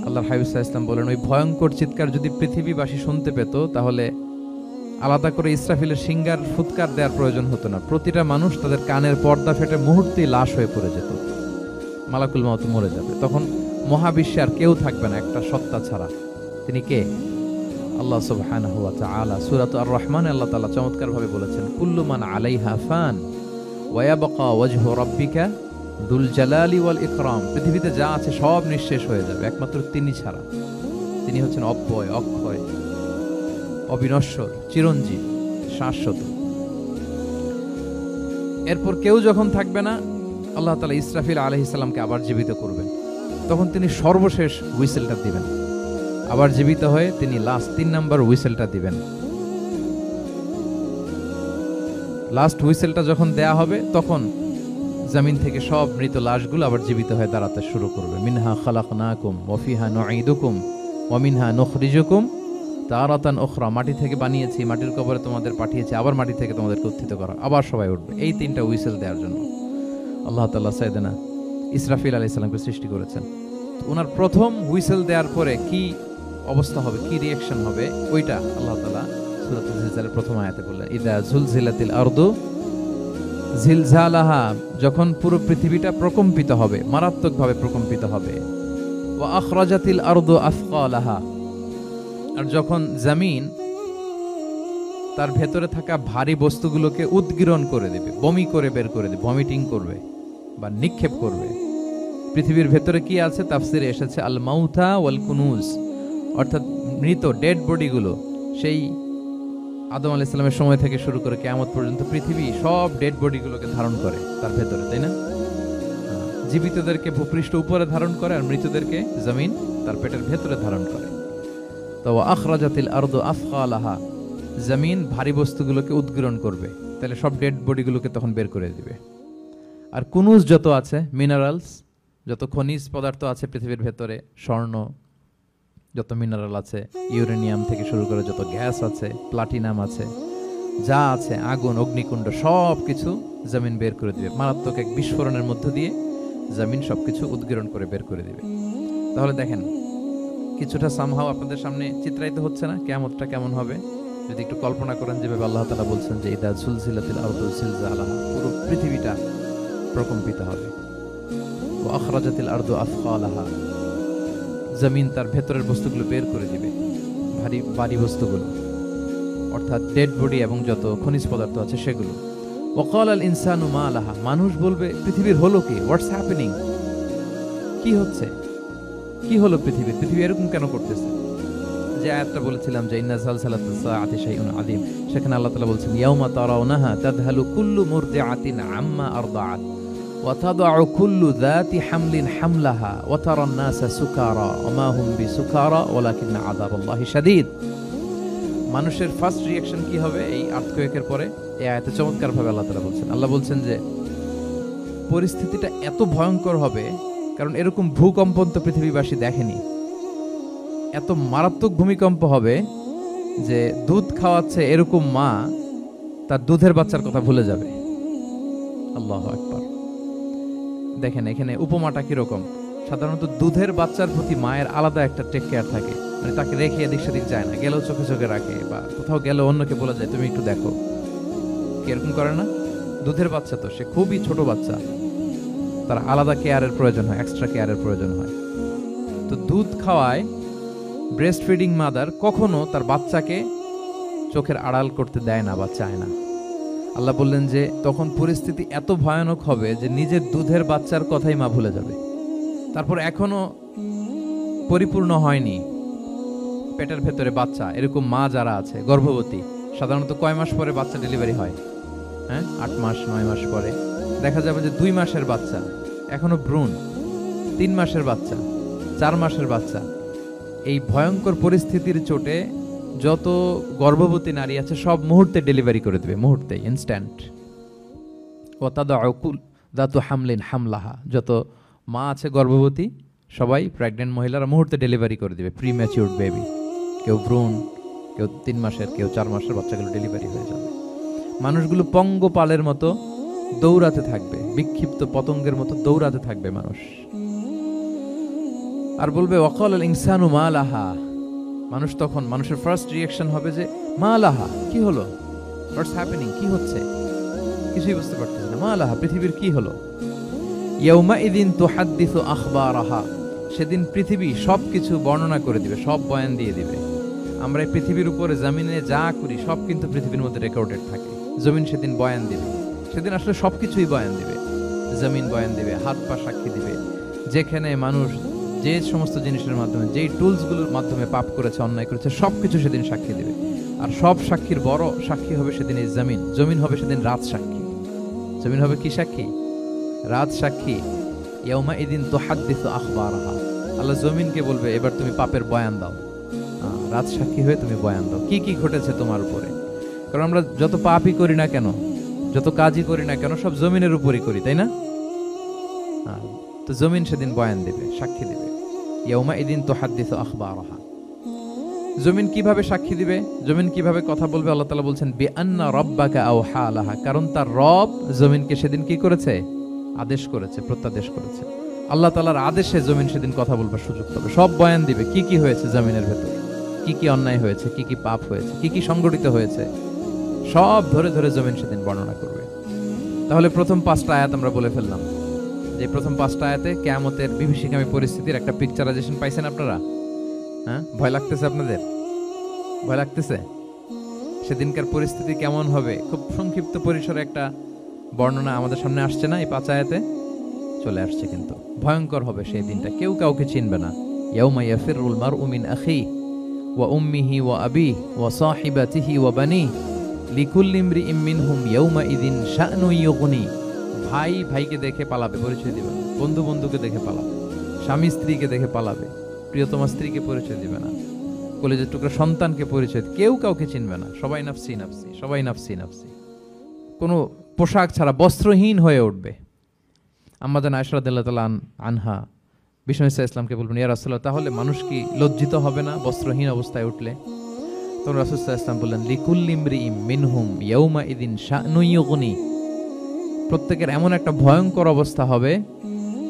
আল্লাহর হাবিব সাল্লাল্লাহু আলাইহি ওয়াসাল্লাম বলেন, ওই ভয়ঙ্কর চিৎকার যদি পৃথিবীবাসী শুনতে পেত তাহলে আলাদা করে ইসরাফিলের সিঙ্গার ফুৎকার দেওয়ার প্রয়োজন হতো না, প্রতিটা মানুষ তাদের কানের পর্দা ফেটে মুহূর্তেই লাশ হয়ে পড়ে যেত। মালাকুল মাউত মরে যাবে, তখন মহাবিশ্বে আর কেউ থাকবে না একটা সত্তা ছাড়া। তিনি কে? আল্লাহ সুবহানাহু ওয়া তাআলা। সূরা আর-রহমানে আল্লাহ তাআলা চমৎকার ভাবে বলেছেন, কুল্লু মান আলাইহা ফান ওয়া ইয়াবকা ওয়াজহু রাব্বিকা দুল জালালি ওয়াল ইকরাম, পৃথিবীতে যা আছে সব নিঃশেষ হয়ে যাবে একমাত্র তিনি ছাড়া। তিনি হচ্ছেন অব্যয়, অক্ষয়, অবিনশ্বর, চিরঞ্জীব, শাশ্বত। এরপর কেউ যখন থাকবে না, আল্লাহ তাআলা ইসরাফিল আলাইহিস সালামকে আবার জীবিত করবেন। তখন তিনি সর্বশেষ হুইসেলটা দিবেন, আবার জীবিত হয়ে তিনি লাস্ট 3 নাম্বার হুইসেলটা দিবেন। লাস্ট হুইসেলটা যখন দেয়া হবে তখন জমিন থেকে সব মৃত লাশগুলো আবার জীবিত হয়ে দাঁড়াতে শুরু করবে। মিনহা খালাকনাকুম ওয়া ফিহা নুঈদুকুম ওয়া মিনহা নুখরিজুকুম তারাতান উখরা, মাটি থেকে বানিয়েছি, মাটির কবরে তোমাদের পাঠিয়েছি, আবার মাটি থেকে তোমাদেরকে উত্থিত করা, আবার সবাই উঠবে। এই 3টা হুইসেল দেওয়ার জন্য আল্লাহ তাআলা সাইয়েদনা ইসরাফিল আলাইহিস সালামকে সৃষ্টি করেছেন। ওনার প্রথম হুইসেল দেওয়ার পরে কি অবস্থা হবে, কি রিঅ্যাকশন হবে, ওইটা আল্লাহ তাআলা সূরাতুল জিলজালের প্রথম আয়াতে বললেন, ইদা জুলজিলাতিল আরদু জিলজালাহা, যখন পুরো পৃথিবীটা প্রকম্পিত হবে, মারাত্মকভাবে প্রকম্পিত হবে। ওয়া আখরাজাতিল আরদু আসকালাহা, আর যখন জমিন তার ভেতরে থাকা ভারী বস্তুগুলোকে উদ্গীরণ করে দেবে, বমি করে বের করে দেবে, ভমিটিং করবে বা নিক্ষেপ করবে। পৃথিবীর ভেতরে কি আছে তাফসিরে এসেছে আল মাউতা ওয়াল কুনুজ, অর্থাৎ মৃত ডেড বডিগুলো, সেই আদম আলাইহিস সালামের সময় থেকে শুরু করে কিয়ামত পর্যন্ত পৃথিবী সব ডেড বডিগুলোকে ধারণ করে তার ভেতরে, তাই না? জীবিতদেরকে ভূপৃষ্ঠ উপরে ধারণ করে আর মৃতদেরকে জমিন তার পেটের ভেতরে ধারণ করে। তো আখরাজাতিল আরদু আফকালাহা, জমিন ভারী বস্তুগুলোকে উদ্গীরণ করবে, তাহলে সব ডেড বডিগুলোকে তখন বের করে দিবে। আর কুনুজ যত আছে, মিনারেলস, যত খনিজ পদার্থ আছে পৃথিবীর ভেতরে, স্বর্ণ, যত মিনারেল আছে, ইউরেনিয়াম থেকে শুরু করে যত গ্যাস আছে, প্লাটিনাম আছে, যা আছে আগুন অগ্নিকুণ্ড সব কিছু জমিন বের করে দিবে, মারাত্মক এক বিস্ফোরণের মধ্য দিয়ে জমিন সবকিছু উদ্গীরণ করে বের করে দিবে। তাহলে দেখেন কিছুটা সামহাও আপনাদের সামনে চিত্রায়িত হচ্ছে না কিয়ামতটা কেমন হবে? যদি একটু কল্পনা করেন যেভাবে আল্লাহ তাআলা বলছেন যে ইদা সুলসিলাতিল আরদু জিলজালাহা, পুরো পৃথিবীটা প্রকম্পিত হবে। ওয়া আখরাজাতিল আরদু আথকালাহা, জমিন তার ভেতরের বস্তুগুলো বের করে দিবে, ভারী ভারী বস্তুগুলো, অর্থাৎ ডেড বডি এবং যত খনিজ পদার্থ আছে সেগুলো। ওয়াকাল আল ইনসানু মা লাহা, মানুষ বলবে পৃথিবীর হলো কি, হোয়াটস হ্যাপেনিং, কি হচ্ছে, কি হলো পৃথিবী, পৃথিবী এরকম কেন করতেছে? যে আয়াতটা বলেছিলাম যে ইন্না যালজালাতাস সাআতি শাইউন আযীম, সেখানে আল্লাহ তাআলা বলছেন ইয়াউমা তারাউনাহা তাযহালু কুল্লু মুরদিআতিন আম্মা আরদাআত ওয়া তাদউ কুল্লু যাতি হামলিন হামলাহা ওয়া তারান নাসা সুকারা ওয়া মা হুম বিসুকারা ওয়ালাকিন্না আযাবাল্লাহি শাদীদ। মানুষের ফার্স্ট রিঅ্যাকশন কি হবে এই আর্থকোয়েকের পরে? এই আয়াতে চমৎকারভাবে আল্লাহ তাআলা বলছেন, আল্লাহ বলছেন যে পরিস্থিতিটা এত ভয়ঙ্কর হবে, কারণ এরকম ভূকম্পন তো পৃথিবীবাসী দেখেনি। এত মারাত্মক ভূমিকম্প হবে যে দুধ খাওয়াচ্ছে এরকম মা তার দুধের বাচ্চার কথা ভুলে যাবে। আল্লাহু আকবার। দেখেন এখানে উপমাটা কিরকম। সাধারণত দুধের বাচ্চার প্রতি মায়ের আলাদা একটা টেক কেয়ার থাকে, মানে তাকে রেখে এদিক সেদিক যায় না, গেলেও চোখে চোখে রাখে, বা কোথাও গেলে অন্যকে বলে যায় তুমি একটু দেখো, কিরকম করে না? দুধের বাচ্চা তো সে খুবই ছোট বাচ্চা, তার আলাদা কেয়ারের প্রয়োজন হয়, এক্সট্রা কেয়ারের প্রয়োজন হয়। তো দুধ খাওয়ায় ব্রেস্ট ফিডিং মাদার কখনো তার বাচ্চাকে চোখের আড়াল করতে দেয় না বা চায় না। আল্লাহ বললেন যে তখন পরিস্থিতি এত ভয়ানক হবে যে নিজের দুধের বাচ্চার কথাই মা ভুলে যাবে। তারপর এখনো পরিপূর্ণ হয়নি পেটের ভেতরে বাচ্চা, এরকম মা যারা আছে গর্ভবতী, সাধারণত কয় মাস পরে বাচ্চা ডেলিভারি হয়? হ্যাঁ, 8 মাস 9 মাস পরে। দেখা যাবে যে 2 মাসের বাচ্চা, এখনো ভ্রূণ, 3 মাসের বাচ্চা, 4 মাসের বাচ্চা। এই ভয়ঙ্কর পরিস্থিতির চোটে যত গর্ভবতী নারী আছে সব মুহূর্তে ডেলিভারি করে দেবে, মুহূর্তে, ইনস্ট্যান্ট। ও তাদাউ কুল যাতু হামলিন হামলাহা, যত মা আছে গর্ভবতী সবাই, প্রেগনেন্ট মহিলারা মুহূর্তে ডেলিভারি করে দেবে, প্রিম্যাচিউরড বেবি, কেউ ভ্রূণ, কেউ 3 মাসের, কেউ 4 মাসের বাচ্চাগুলো ডেলিভারি হয়ে যাবে। মানুষগুলো পঙ্গপালের মতো দৌড়াতে থাকবে, বিক্ষিপ্ত পতঙ্গের মতো দৌড়াতে থাকবে মানুষ, আর বলবে ওয়াকাল আল ইনসানু মা লাহা। মানুষ তখন, মানুষের ফার্স্ট রিঅ্যাকশন হবে যে মা লাহা, কি হলো, হোয়াটস হ্যাপেনিং, কি হচ্ছে, কিছুই বুঝতে পারতেছে না। মা লাহা, পৃথিবীর কি হলো? ইয়াউমা ইদিন তুহাদ্দিসু আখবারাহা, সেদিন পৃথিবী সবকিছু বর্ণনা করে দিবে, সব বয়ান দিয়ে দিবে। আমরা এই পৃথিবীর উপরে জমিনে যা করি সব কিন্তু পৃথিবীর মধ্যে রেকর্ডেড থাকে। জমিন সেদিন বয়ান দিবে, সেদিন আসলে সবকিছুই বয়ান দিবে। জমিন বয়ান দিবে, হাত পা সাক্ষী দিবে, যেখানে মানুষ যে সমস্ত জিনিসের মাধ্যমে, যেই টুলসগুলোর মাধ্যমে পাপ করেছে, অন্যায় করেছে, সবকিছু সেদিন সাক্ষী দিবে। আর সব সাক্ষীর বড় সাক্ষী হবে সেদিন এই জমিন। জমিন হবে সেদিন রাত সাক্ষী। জমিন হবে কি সাক্ষী? রাত সাক্ষী। ইয়াউমা ইদিন তুহাদ্দিসু আখবারাহা, আল্লাহ জমিনকে বলবে এবার তুমি পাপের বয়ান দাও, রাত সাক্ষী হয়ে তুমি বয়ান দাও কি কি ঘটেছে তোমার উপরে। কারণ আমরা যত পাপই করি না কেন, যত কাজই করি না কেন, সব জমিনের উপরই করি, তাই না? তো জমিন সেদিন বয়ান দেবে, সাক্ষী দেবে। ইয়াউমা ইদিন তুহাদ্দিসু আখবারাহা। জমিন কিভাবে সাক্ষী দিবে, জমিন কিভাবে কথা বলবে? আল্লাহ তাআলা বলছেন বিআন্না রাব্বাকা আওহা লাহা, কারণ তার রব জমিনকে সেদিন কি করেছে? আদেশ করেছে, প্রত্যাদেশ করেছে। আল্লাহ তাআলার আদেশে জমিন সেদিন কথা বলবার সুযোগ পাবে, সব বয়ান দিবে কি কি হয়েছে জমিনের ভেতর, কি কি অন্যায় হয়েছে, কি কি পাপ হয়েছে, কি কি সংগঠিত হয়েছে, সব ধরে ধরে জমিন সেদিন বর্ণনা করবে। তাহলে প্রথম 5টা আয়াত আমরা বলে ফেললাম, যে প্রথম 5টা আয়াতে কিয়ামতের বিভীষিকামী পরিস্থিতির একটা পিকচারাইজেশন পাইছেন আপনারা? হ্যাঁ, ভয় লাগতেছে আপনাদের? ভয় লাগতেছে? সেদিনকার পরিস্থিতি কেমন হবে খুব সংক্ষিপ্ত পরিসরে একটা বর্ণনা আমাদের সামনে আসছে না? এই 5 আয়াতে চলে আসছে। কিন্তু ভয়ঙ্কর হবে সেই দিনটা, কেউ কাউকে চিনবে না। ইয়াউমা ইয়াফিরুল মারউ মিন আখি ওয়া উম্মিহি ওয়া আবিহি ওয়া সাহিবাতিহি ওয়া বানিহি লিকুল্লি ইমরিইম মিনহুম ইয়াউমা ইদিন শা'নু ইউগনি। ভাই ভাইকে দেখে পালাবে, পরিচয় দিবে না। বন্ধু বন্ধুকে দেখে পালাবে, স্বামী স্ত্রীকে দেখে পালাবে, প্রিয়তমা স্ত্রীকে পরিচয় দিবে না, কলেজের টুকরা সন্তানকে পরিচয়, কেউ কাউকে চিনবে না। সবাই নাফসি নাফসি, সবাই নাফসি নাফসি, কোনো পোশাক ছাড়া বস্ত্রহীন হয়ে উঠবে। আম্মা জান আয়েশা রাদিয়াল্লাহু তাআলা আনহা বিষ্ণু ইসা ইসলামকে বলবেন ইয়া রাসূলুল্লাহ, তাহলে মানুষ কি লজ্জিত হবে না বস্ত্রহীন অবস্থায় উঠলে? তো রাসূল সাল্লাল্লাহু আলাইহি ওয়াসাল্লাম বললেন, লিকুল্লি ইমরিইম মিনহুম ইয়াউমা ইদিন শা'নুন ইউগনি। প্রত্যেকের এমন একটা ভয়ঙ্কর অবস্থা হবে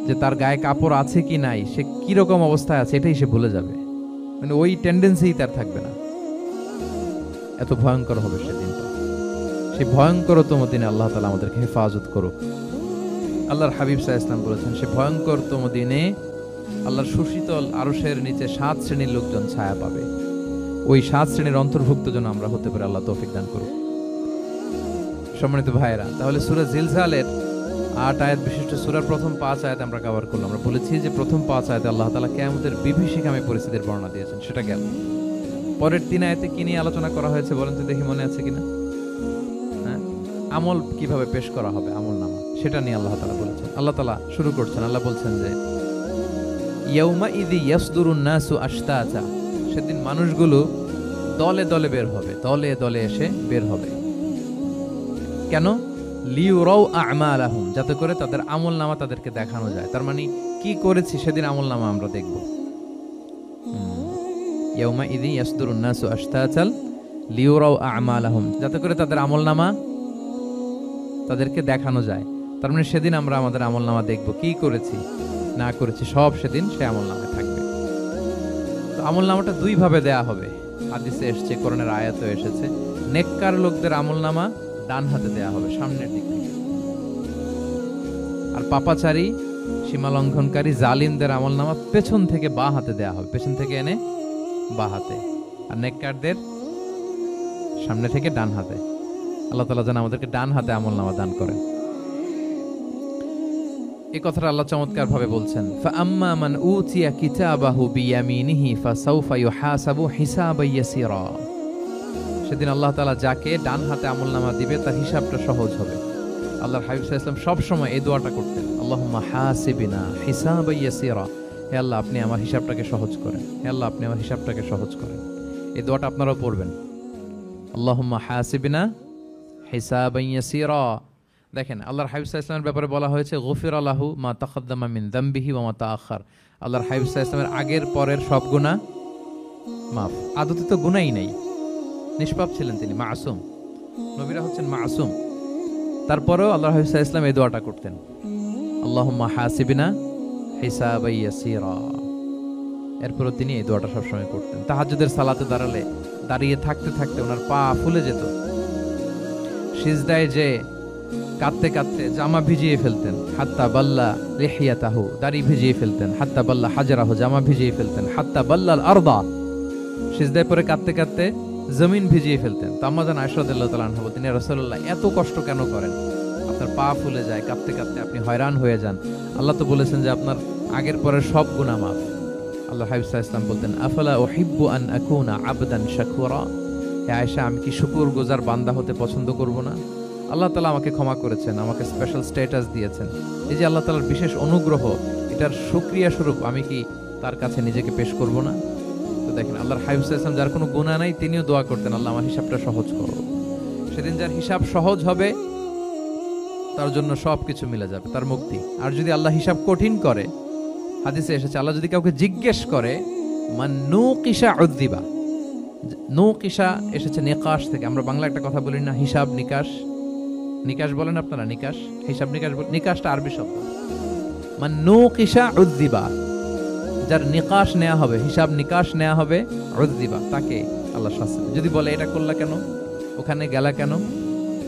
যে তার গায়ে কাপড় আছে কি নাই, সে কি রকম অবস্থায় আছে এটাই সে ভুলে যাবে, মানে ওই টেন্ডেন্সি তার থাকবে না। এত ভয়ঙ্কর হবে সেদিনটা। সেই ভয়ঙ্করতম দিনে আল্লাহ তাআলা আমাদেরকে হেফাজত করুক। আল্লাহর হাবিব সাল্লাল্লাহু আলাইহি ওয়াসাল্লাম বলেছেন, সে ভয়ঙ্করতম দিনে আল্লাহর সুশীতল আরশের নিচে 7 শ্রেণীর লোকজন ছায়া পাবে। ওই 7 শ্রেণীর অন্তর্ভুক্ত যেন আমরা হতে পারি, আল্লাহ তৌফিক দান করুক। সম্মানিত ভাইয়েরা, তাহলে সূরা জিলজালের 8 আয়াত বিশিষ্ট সূরার প্রথম 5 আয়াত আমরা কভার করলাম। আমরা বলেছি যে প্রথম 5 আয়াতে আল্লাহ তাআলা কিয়ামতের বিভীষিকাময় পরিস্থিতির বর্ণনা দিয়েছেন, সেটা গেল। পরের 3 আয়াতে কি নিয়ে আলোচনা করা হয়েছে বলেন তো দেখি, মনে আছে কিনা? হ্যাঁ, আমল কিভাবে পেশ করা হবে, আমলনামা, সেটা নিয়ে আল্লাহ তাআলা বলেছেন। আল্লাহ তাআলা শুরু করছেন, আল্লাহ বলছেন যে ইয়াউমা ইযি ইয়াসদুরুন নাসু আশতাতা, সেদিন মানুষগুলো দলে দলে বের হবে, দলে দলে এসে বের হবে। কেন? লিউরাউ আমালাহুম, যাতে করে তাদের আমলনামা তাদেরকে দেখানো যায়। তার মানে কি করেছি সেদিন আমলনামা আমরা দেখব। ইয়াউমা ইযি ইয়াসদুরুন নাসু আশতাতাল লিউরাউ আমালাহুম, যাতে করে তাদের আমলনামা তাদেরকে দেখানো যায়। তার মানে সেদিন আমরা আমাদের আমলনামা দেখব, কি করেছি না করেছি সব সেদিন সে আমলনামায় থাকবে। তো আমলনামাটা 2 ভাবে দেয়া হবে, হাদিসে এসেছে, কোরআনের আয়াতেও এসেছে। নেককার লোকদের আমলনামা ডান হাতে দেয়া হবে, সামনের দিক থেকে। আর পাপাচারী, সীমা লঙ্ঘনকারী, জালিমদের আমলনামা পেছন থেকে বাঁ হাতে দেয়া হবে, পেছন থেকে এনে বাঁ হাতে। আর নেককারদের সামনে থেকে ডান হাতে। আল্লাহ তাআলা যেন আমাদেরকে ডান হাতে আমলনামা দান করেন। এই কথাটা আল্লাহ চমৎকার ভাবে বলছেন, ফাআম্মা মান উতিয়া কিতাবাহু বিয়ামিনিহি ফাসাউফা ইউহাসাবু হিসাবান ইয়াসীরা। সেদিন আল্লাহ তাআলা যাকে ডান হাতে আমলনামা দিবে তার হিসাবটা সহজ হবে। আল্লাহর হাবিব সাল্লাল্লাহু আলাইহি ওয়াসাল্লাম সব সময় এই দোয়াটা করতেন, আল্লাহুম্মা হাসিবিনা হিসাবান ইয়াসীরা। হে আল্লাহ, আপনি আমার হিসাবটাকে সহজ করেন, হে আল্লাহ, আপনি আমার হিসাবটাকে সহজ করেন। এই দোয়াটা আপনারাও পড়বেন, আল্লাহুম্মা হাসিবিনা হিসাবান ইয়াসীরা। দেখেন, আল্লাহর হাবিব সাল্লাল্লাহু আলাইহি ওয়াসাল্লামের ব্যাপারে বলা হয়েছে গফিরা লাহু মা তাকাদ্দামা মিন যামবিহি ওয়া মা তাআখার। আল্লাহর হাবিব সাল্লাল্লাহু আলাইহি ওয়াসাল্লামের আগের পরের সব গুনাহ মাফ। আদতে তো গুনাহই নাই, নিষ্পাপ ছিলেন তিনি, মাসুম। নবীরা হচ্ছেন মাসুম। তারপরেও আল্লাহর হাবিব সাল্লাল্লাহু আলাইহি ওয়াসাল্লাম এই দোয়াটা করতেন, আল্লাহুম্মা হাসিবিনা হিসাবান ইয়াসীরা। এরপরও তিনি এই দোয়াটা সবসময় করতেন। তাহাজ্জুদের সালাতে দাঁড়িয়ে থাকতে থাকতে ওনার পা ফুলে যেত। সিজদায় যে কাঁদতে কাঁদতে জামা ভিজিয়ে ফেলতেন, হাত্তা বাল্লা লিহিয়াতাহু, দাড়ি ভিজিয়ে ফেলতেন, হাত্তা বাল্লা হাজারাহু, জামা ভিজিয়ে ফেলতেন, হাত্তা বাল্লাল আরদা, সিজদায় পরে কাঁদতে কাঁদতে জমিন ভিজিয়ে ফেলতেন। তো আম্মা জান আয়েশা রাদিয়াল্লাহু তাআলা আনহা বলতেন, ইয়া রাসূলুল্লাহ, এত কষ্ট কেন করেন? আপনার পা ফুলে যায়, কাঁদতে কাঁদতে আপনি হয়রান হয়ে যান। আল্লাহ তো বলেছেন যে আপনার আগের পরের সব গুনাহ মাফ। আল্লাহ হাবিব সাল্লাল্লাহু আলাইহি ওয়াসাল্লাম বলতেন, আফালা উহিব্বু আন আকুনা আবদান শাকুরা। হে আয়েশা, আমি কি শুকরগুজার বান্দা হতে পছন্দ করব না? আল্লাহ তাআলা আমাকে ক্ষমা করেছেন, আমাকে স্পেশাল স্ট্যাটাস দিয়েছেন। এই যে আল্লাহ তাআলার বিশেষ অনুগ্রহ, এটার শুকরিয়া স্বরূপ আমি কি তার কাছে নিজেকে পেশ করব না? তো দেখেন, আল্লাহর হাবিব সাল্লাল্লাহু আলাইহি ওয়াসাল্লাম যার কোনো গুনাহ নাই, তিনিও দোয়া করতেন, আল্লাহ আমার হিসাবটা সহজ করো। সেদিন যার হিসাব সহজ হবে তার জন্য সবকিছু মিলে যাবে, তার মুক্তি। আর যদি আল্লাহ হিসাব কঠিন করে, হাদিসে এসেছে, আল্লাহ যদি কাউকে জিজ্ঞেস করে, মান নুকিশা উযযিবা। নুকিশা এসেছে নিকাশ থেকে। আমরা বাংলা একটা কথা বলি না, হিসাব নিকাশ। নিকাশ বলেন আপনারা? নিকাশ, হিসাব নিকাশ। নিকাশটা আরবি শব্দ। মান নুকিশা উযযিবা, যার নিকাশ নেওয়া হবে, হিসাব নিকাশ নেওয়া হবে, উযযিবা, তাকে আল্লাহ শাস্তি। যদি বলে এটা করলা কেন, ওখানে গেলা কেন,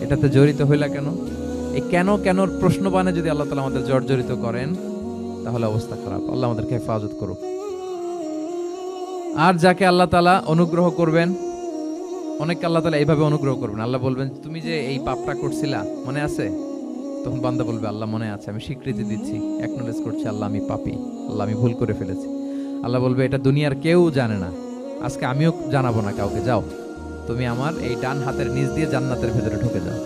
এটাতে জড়িত হইলা কেন, এই কেন কেনর প্রশ্নবাণে যদি আল্লাহ তাআলা আমাদের জর্জরিত করেন, তাহলে অবস্থা খারাপ। আল্লাহ আমাদেরকে হেফাজত করুক। আর যাকে আল্লাহ তাআলা অনুগ্রহ করবেন, অনেককে আল্লাহ তাআলা এইভাবে অনুগ্রহ করবেন। আল্লাহ বলবেন, তুমি যে এই পাপটা করছিলা মনে আছে? তখন বান্দা বলবে, আল্লাহ মনে আছে, আমি স্বীকৃতি দিচ্ছি, অ্যাকনলেজ করছি, আল্লাহ আমি পাপী, আল্লাহ আমি ভুল করে ফেলেছি। আল্লাহ বলবে, এটা দুনিয়ার কেউ জানে না, আজকে আমিও জানাবো না কাউকে, যাও তুমি আমার এই ডান হাতের নিচ দিয়ে জান্নাতের ভেতরে ঢুকে যাও।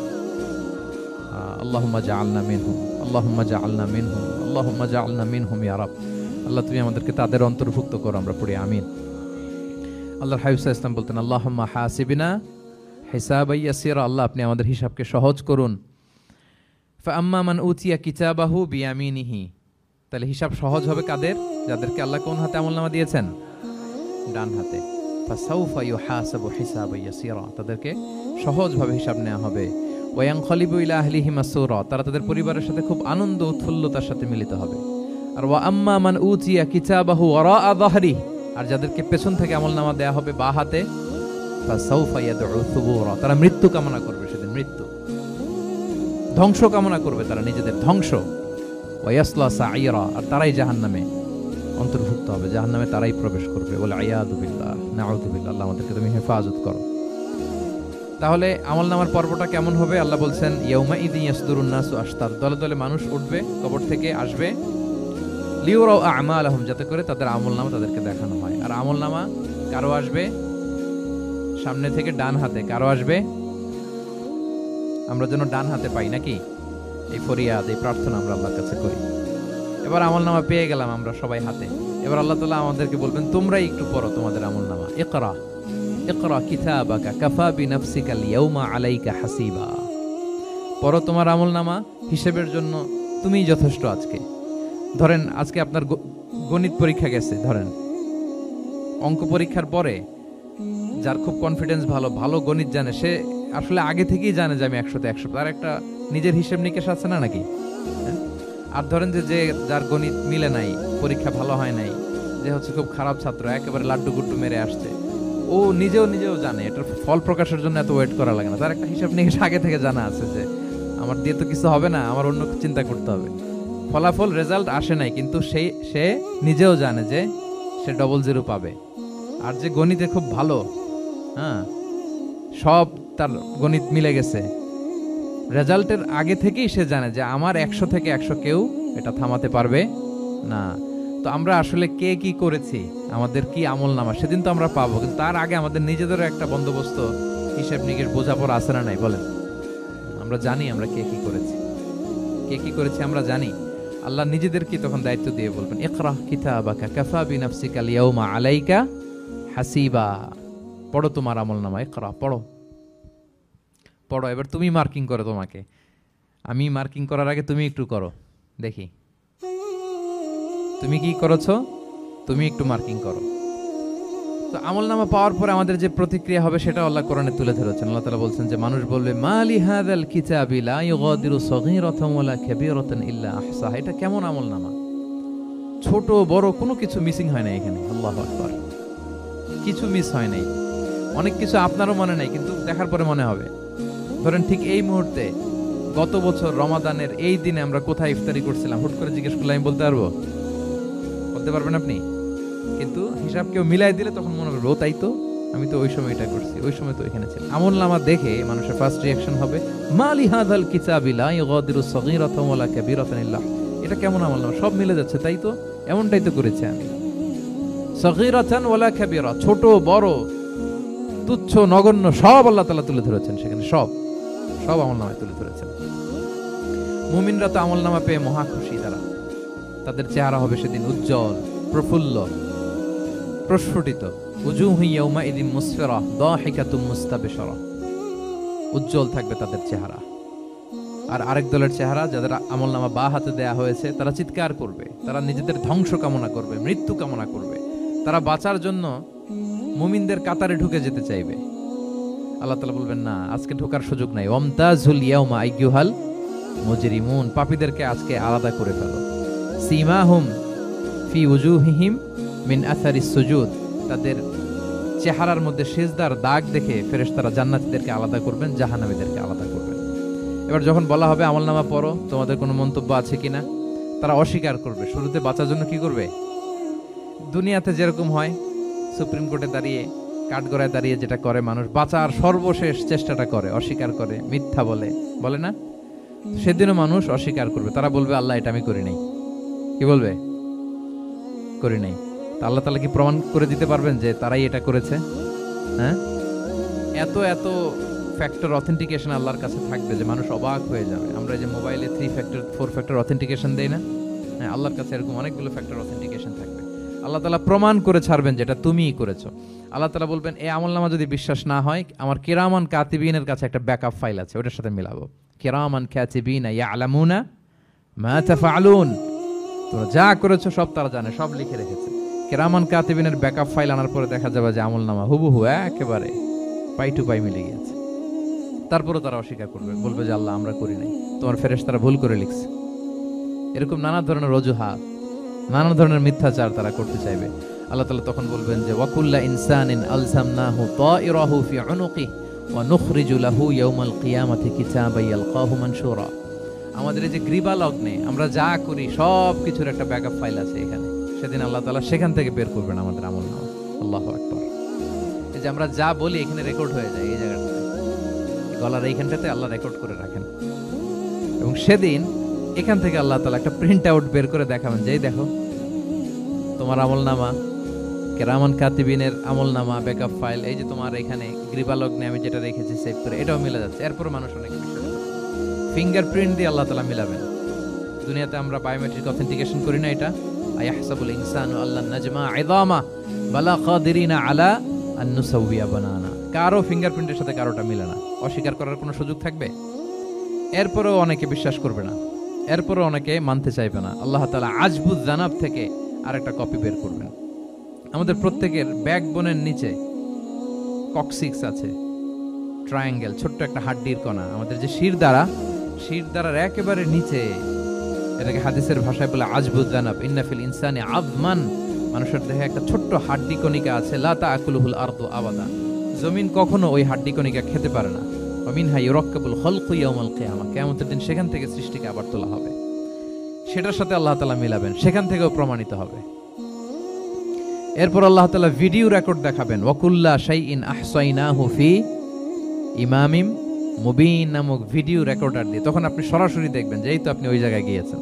আল্লাহুম্মা জাআলনা মিনহুম, আল্লাহুম্মা জাআলনা মিনহুম, আল্লাহুম্মা জাআলনা মিনহুম ইয়া রাব। আল্লাহ তুমি আমাদেরকে তাদের অন্তর্ভুক্ত করো, আমরা পড়ি আমিন। আল্লাহর হাবিব সাল্লাল্লাহু আলাইহি ওয়াসাল্লাম বলতেন, আল্লাহুম্মা হাসিবিনা হিসাবান ইয়াসীরা, আল্লাহ আপনি আমাদের হিসাবকে সহজ করুন। ফাআম্মা মান উতিয়া কিতাবাহু বিয়ামিনিহি, তাহলে হিসাব সহজ হবে কাদের? যাদেরকে আল্লাহ কোন হাতে আমলনামা দিয়েছেন? ডান হাতে। ফাসাউফা ইউহাসাবু হিসাবান ইয়াসীরা, তাদেরকে সহজভাবে হিসাব নেওয়া হবে। ওয়া ইয়ানকালিবু ইলা আহলিহি মাসরুরা, তারা তাদের পরিবারের সাথে খুব আনন্দ উৎফুল্লতার সাথে মিলিত হবে। আর ওয়া আম্মা মান উতিয়া কিতাবাহু ওয়ারাআ যাহরি, আর যাদেরকে পেছন থেকে আমলনামা দেয়া হবে বা হাতে, ফাসাউফা ইয়াদউ সুবুরা, তারা মৃত্যু কামনা করবে, সেদিন মৃত্যু, ধ্বংস কামনা করবে, তারা নিজেদের ধ্বংস। ওয়া ইয়াসলা সাঈরা, আর তারাই জাহান্নামে অন্তর্ভুক্ত হবে, জাহান্নামে তারাই প্রবেশ করবে। বলে আয়াযু বিল্লাহ, নাউযু বিল্লাহ, আল্লাহ আমাদেরকে তুমি হেফাজত করো। তাহলে আমলনামার পর্বটা কেমন হবে? আল্লাহ বলছেন ইয়াউমা ইযিন ইয়াসদুরুন নাসু আশতাত, দলে দলে মানুষ উঠবে, কবর থেকে আসবে, লিউরাউ আ'মালাহুম, যাতে করে তাদের আমলনামা তাদেরকে দেখানো হয়। আর আমলনামা কারো আসবে সামনে থেকে ডান হাতে, কারো আসবে, আমরা যেন ডান হাতে পাই নাকি, এই ফরিয়াদ, এই প্রার্থনা আমরা আল্লাহর কাছে করি। এবার আমলনামা পেয়ে গেলাম আমরা সবাই হাতে, এবার আল্লাহ তাআলা আমাদেরকে বলবেন তোমরাই একটু পড়ো তোমাদের আমলনামা। ইকরা ইকরা কিতাবাকা কাফা বিনাফসিকা আল-ইয়াওমা আলাইকা হাসিবা, পড়ো তোমার আমলনামা, হিসেবের জন্য তুমিই যথেষ্ট আজকে। ধরেন আজকে আপনার গণিত পরীক্ষা গেছে, ধরেন অঙ্ক পরীক্ষার পরে যার খুব কনফিডেন্স ভালো, ভালো গণিত জানে, সে আসলে আগে থেকেই জানে যে আমি 100তে 100, তার একটা নিজের হিসেব নিকেশ আছে না নাকি? আর ধরেন যে যার গণিত মিলে নাই, পরীক্ষা ভালো হয় নাই, যে হচ্ছে খুব খারাপ ছাত্র, একেবারে লাড্ডু গুড্ডু মেরে আসছে, ও নিজেও জানে এটার ফল প্রকাশের জন্য এত ওয়েট করা লাগে না, তার একটা হিসাব নিকেশ আগে থেকে জানা আছে যে আমার দিয়ে তো কিছু হবে না, আমার অন্য চিন্তা করতে হবে। ফলাফল রেজাল্ট আসে নাই, কিন্তু সে নিজেও জানে যে সে 00 পাবে। আর যে গণিতে খুব ভালো, হ্যাঁ, সব তার গণিত মিলে গেছে, রেজাল্টের আগে থেকেই সে জানে যে আমার 100 থেকে 100 কেউ এটা থামাতে পারবে না। তো আমরা আসলে কে কি করেছি, আমাদের কি আমলনামা, সেদিন তো আমরা পাবো, কিন্তু তার আগে আমাদের নিজেদেরও একটা বন্দোবস্ত, হিসেব নিকেশ বোঝাপড়া আছে না নাই বলেন? আমরা জানি আমরা কে কি করেছি আমরা জানি। আল্লাহ নিজেদেরকে তখন দায়িত্ব দিয়ে বলবেন ইকরা কিতাবাকা কাফা বিনাফসিকা আল-ইয়াওমা আলাইকা হাসিবা, পড়ো তোমার আমলনামা, ইকরা, পড়ো। এবার তুমি মার্কিং করো, তোমাকে আমি মার্কিং করার আগে তুমি একটু করো, দেখি তুমি কি করেছো, তুমি একটু মার্কিং করো। তো আমলনামা পাওয়ার পরে আমাদের যে প্রতিক্রিয়া হবে সেটা আল্লাহ কোরআনে তুলে ধরেছেন। আল্লাহ তাআলা বলছেন যে মানুষ বলবে মালি হাযাল কিতাবি লা ইউগাদিরু সগীরাতান ওয়ালা কাবীরাতান ইল্লা আহসাহা, এটা কেমন আমলনামা, ছোট বড় কোনো কিছু মিসিং হয় না এখানে। আল্লাহু আকবার, কিছু মিস হয় নাই। অনেক কিছু আপনারও মনে নাই, কিন্তু দেখার পরে মনে হবে। ধরেন ঠিক এই মুহূর্তে গত বছর রমাদানের এই দিনে আমরা কোথায় ইফতারি করছিলাম, হুট করে জিজ্ঞেস করলে আমি বলতে পারবো? বলতে পারবেন আপনি? কিন্তু হিসাব কেউ মিলাই দিলে তখন মনে করবে ও তাই তো, আমি তো ওই সময় এটা করছি, ওই সময় তো এখানে ছিলাম। আমলনামা দেখে মানুষের ফার্স্ট রিঅ্যাকশন হবে মালি হাযাল কিতাবি লা ইউগাদিরু সগীরাতান ওয়ালা কাবীরাতান ইল্লা, এটা কেমন আমলনামা, সব মিলে যাচ্ছে, তাই তো, এমনটাই তো করেছি আমি। সগীরাতান ওয়ালা কাবীরা, ছোট বড় তুচ্ছ নগণ্য সব আল্লাহ তাআলা তুলে ধরেছেন সেখানে, সব আমলনামায় তুলে ধরেছেন। মুমিনরা তো আমলনামা পেয়ে মহা খুশি, তাদের চেহারা হবে সেদিন উজ্জ্বল, প্রফুল্ল, প্রস্ফুটিত। উজুহু ইয়াউমাইযিন মুসফিরা দাহিকাতুম মুস্তাবশিরা, উজ্জ্বল থাকবে তাদের চেহারা। আর আরেক দলের চেহারা, যাদের আমলনামা বা হাতে দেয়া হয়েছে, তারা চিৎকার করবে, তারা নিজেদের ধ্বংস কামনা করবে, মৃত্যু কামনা করবে, তারা বাঁচার জন্য মুমিনদের কাতারে ঢুকে যেতে চাইবে। আল্লাহ তাআলা বলবেন না, আজকে ঢোকার সুযোগ নাই। ওয়ামতাজুল ইয়াউমা আইয়ুহাল মুজরিমুন, পাপীদেরকে আজকে আলাদা করে ফেলো। সীমাহুম ফি উজুহিহিম মিন আসারিস সুজুদ, তাদের চেহারার মধ্যে সিজদার দাগ দেখে ফেরেশতারা জান্নাতীদেরকে আলাদা করবেন, জাহান্নামীদেরকে আলাদা করবেন। এবার যখন বলা হবে আমলনামা পড়ো, তোমাদের কোনো মন্তব্য আছে কিনা, তারা অস্বীকার করবে। শুরুতে বাঁচার জন্য কি করবে? দুনিয়াতে যেরকম হয়, সুপ্রিম কোর্টে দাঁড়িয়ে, কাঠগড়ায় দাঁড়িয়ে যেটা করে মানুষ, বাঁচার সর্বশেষ চেষ্টাটা করে, অস্বীকার করে, মিথ্যা বলে না? সেদিনও মানুষ অস্বীকার করবে, তারা বলবে আল্লাহ এটা আমি করি নাই। কি বলবে? করি নাই। তা আল্লাহ তাআলা কি প্রমাণ করে দিতে পারবেন যে তারাই এটা করেছে? হ্যাঁ, এত ফ্যাক্টর অথেন্টিকেশন আল্লাহর কাছে থাকবে যে মানুষ অবাক হয়ে যাবে। আমরা যে মোবাইলে 3 ফ্যাক্টর 4 ফ্যাক্টর অথেন্টিকেশন দেই না, হ্যাঁ, আল্লাহর কাছে এরকম অনেকগুলো ফ্যাক্টর অথেন্টিকেশন থাকবে। আল্লাহ তাআলা প্রমাণ করে ছাড়বেন যেটা তুমিই করেছো। আল্লাহ তাআলা বলবেন এই আমলনামা যদি বিশ্বাস না হয়, আমার কিরামান কাতিবিনের কাছে একটা ব্যাকআপ ফাইল আছে, ওটার সাথে মিলাবো। কিরামান কাতিবিনা ইয়ালামুনা মা তাফআলুন, তোমরা যা করেছো সব তারা জানে, সব লিখে রেখেছে। কিরামান কাতিবিনের ব্যাকআপ ফাইল আনার পরে দেখা যাবে যে আমলনামা হুবহু একেবারে পাই টু পাই মিলে গিয়েছে। তারপরে তারা অস্বীকার করবে, বলবে যে আল্লাহ আমরা করি নাই, তোমার ফেরেশতারা ভুল করে লিখছে। এরকম নানা ধরনের অজুহাত, নানা ধরনের মিথ্যাচার তারা করতে চাইবে। আল্লাহ তাআলা তখন বলবেন যে ওয়াকুল্লা ইনসানিন আলজামনাহু তাইরাহু ফি উনুকিহি ওয়া নুখরিজু লাহু ইয়াওমাল কিয়ামাতি কিতাবান ইয়ালকাহু মানশুরা। আমাদের এই যে গ্রীবা লগ্নে আমরা যা করি সব কিছুর একটা ব্যাকআপ ফাইল আছে এখানে। সেদিন আল্লাহ তাআলা সেখান থেকে বের করবেন আমাদের আমলনামা। আল্লাহু আকবার। এই যে আমরা যা বলি এখানে রেকর্ড হয়ে যায়, এই জায়গাটাতে গলার এইখানটাতে আল্লাহ রেকর্ড করে রাখেন। এবং সেদিন এখান থেকে আল্লাহ তাআলা একটা প্রিন্ট আউট বের করে দেখাবেন যে এই দেখো তোমার আমলনামা, কিরামান কাতিবিনের আমলনামা ব্যাকআপ ফাইল, এই যে তোমার এখানে গ্রীবা লগ্নে আমি যেটা রেখেছি সেভ করে, এটাও মিলে যাচ্ছে। এরপর মানুষ অনেক বিশ্বাস করে ফিঙ্গারপ্রিন্ট দিয়ে আল্লাহ তাআলা মিলাবেন। দুনিয়াতে আমরা বায়োমেট্রিক অথেন্টিকেশন করি না, এটা আয়াহসাবুল ইনসানু আল্লাহ নাজমা ইযামা বালা কাদিরিনা আলা আন নুসাউইয়া বানানা। কারো ফিঙ্গারপ্রিন্টের সাথে কারোটা মিলে না, অস্বীকার করার কোনো সুযোগ থাকবে? এরপরেও অনেকে বিশ্বাস করবে না, এরপরেও অনেকে মানতে চাইবে না। আল্লাহ তাআলা আজবুজ জানাব থেকে আরেকটা কপি বের করবেন। আমাদের প্রত্যেকের ব্যাকবোনের নিচে কক্সিক্স আছে, ট্রায়াঙ্গেল, ছোট্ট একটা হাড্ডির কণা। আমাদের যে শিরদাঁড়ার একেবারে নিচে, এটাকে হাদিসের ভাষায় বলে আজবুজ জানাব। ইন্না ফিল ইনসানি আযমান, মানুষের দেহে একটা ছোট্ট হাড্ডি কণিকা আছে। লা তাআকুলুহুল আরদু আবাদা, জমিন কখনো ওই হাড্ডি কণিকা খেতে পারে না। ওয়া মিনহা ইউরাক্কাবুল খালকু ইয়াউমাল কিয়ামা, কিয়ামতের দিন সেখান থেকে সৃষ্টিকে আবার তোলা হবে। সেটার সাথে আল্লাহ তাআলা মিলাবেন, সেখান থেকেও প্রমাণিত হবে। এরপর আল্লাহ তাআলা ভিডিও রেকর্ড দেখাবেন। ওয়াকুল্লা শাইইন আহসাইনাহু ফি ইমামিম মুবিন নামক ভিডিও রেকর্ডার দিয়ে। তখন আপনি সরাসরি দেখবেন যে এই তো আপনি ওই জায়গায় গিয়েছেন,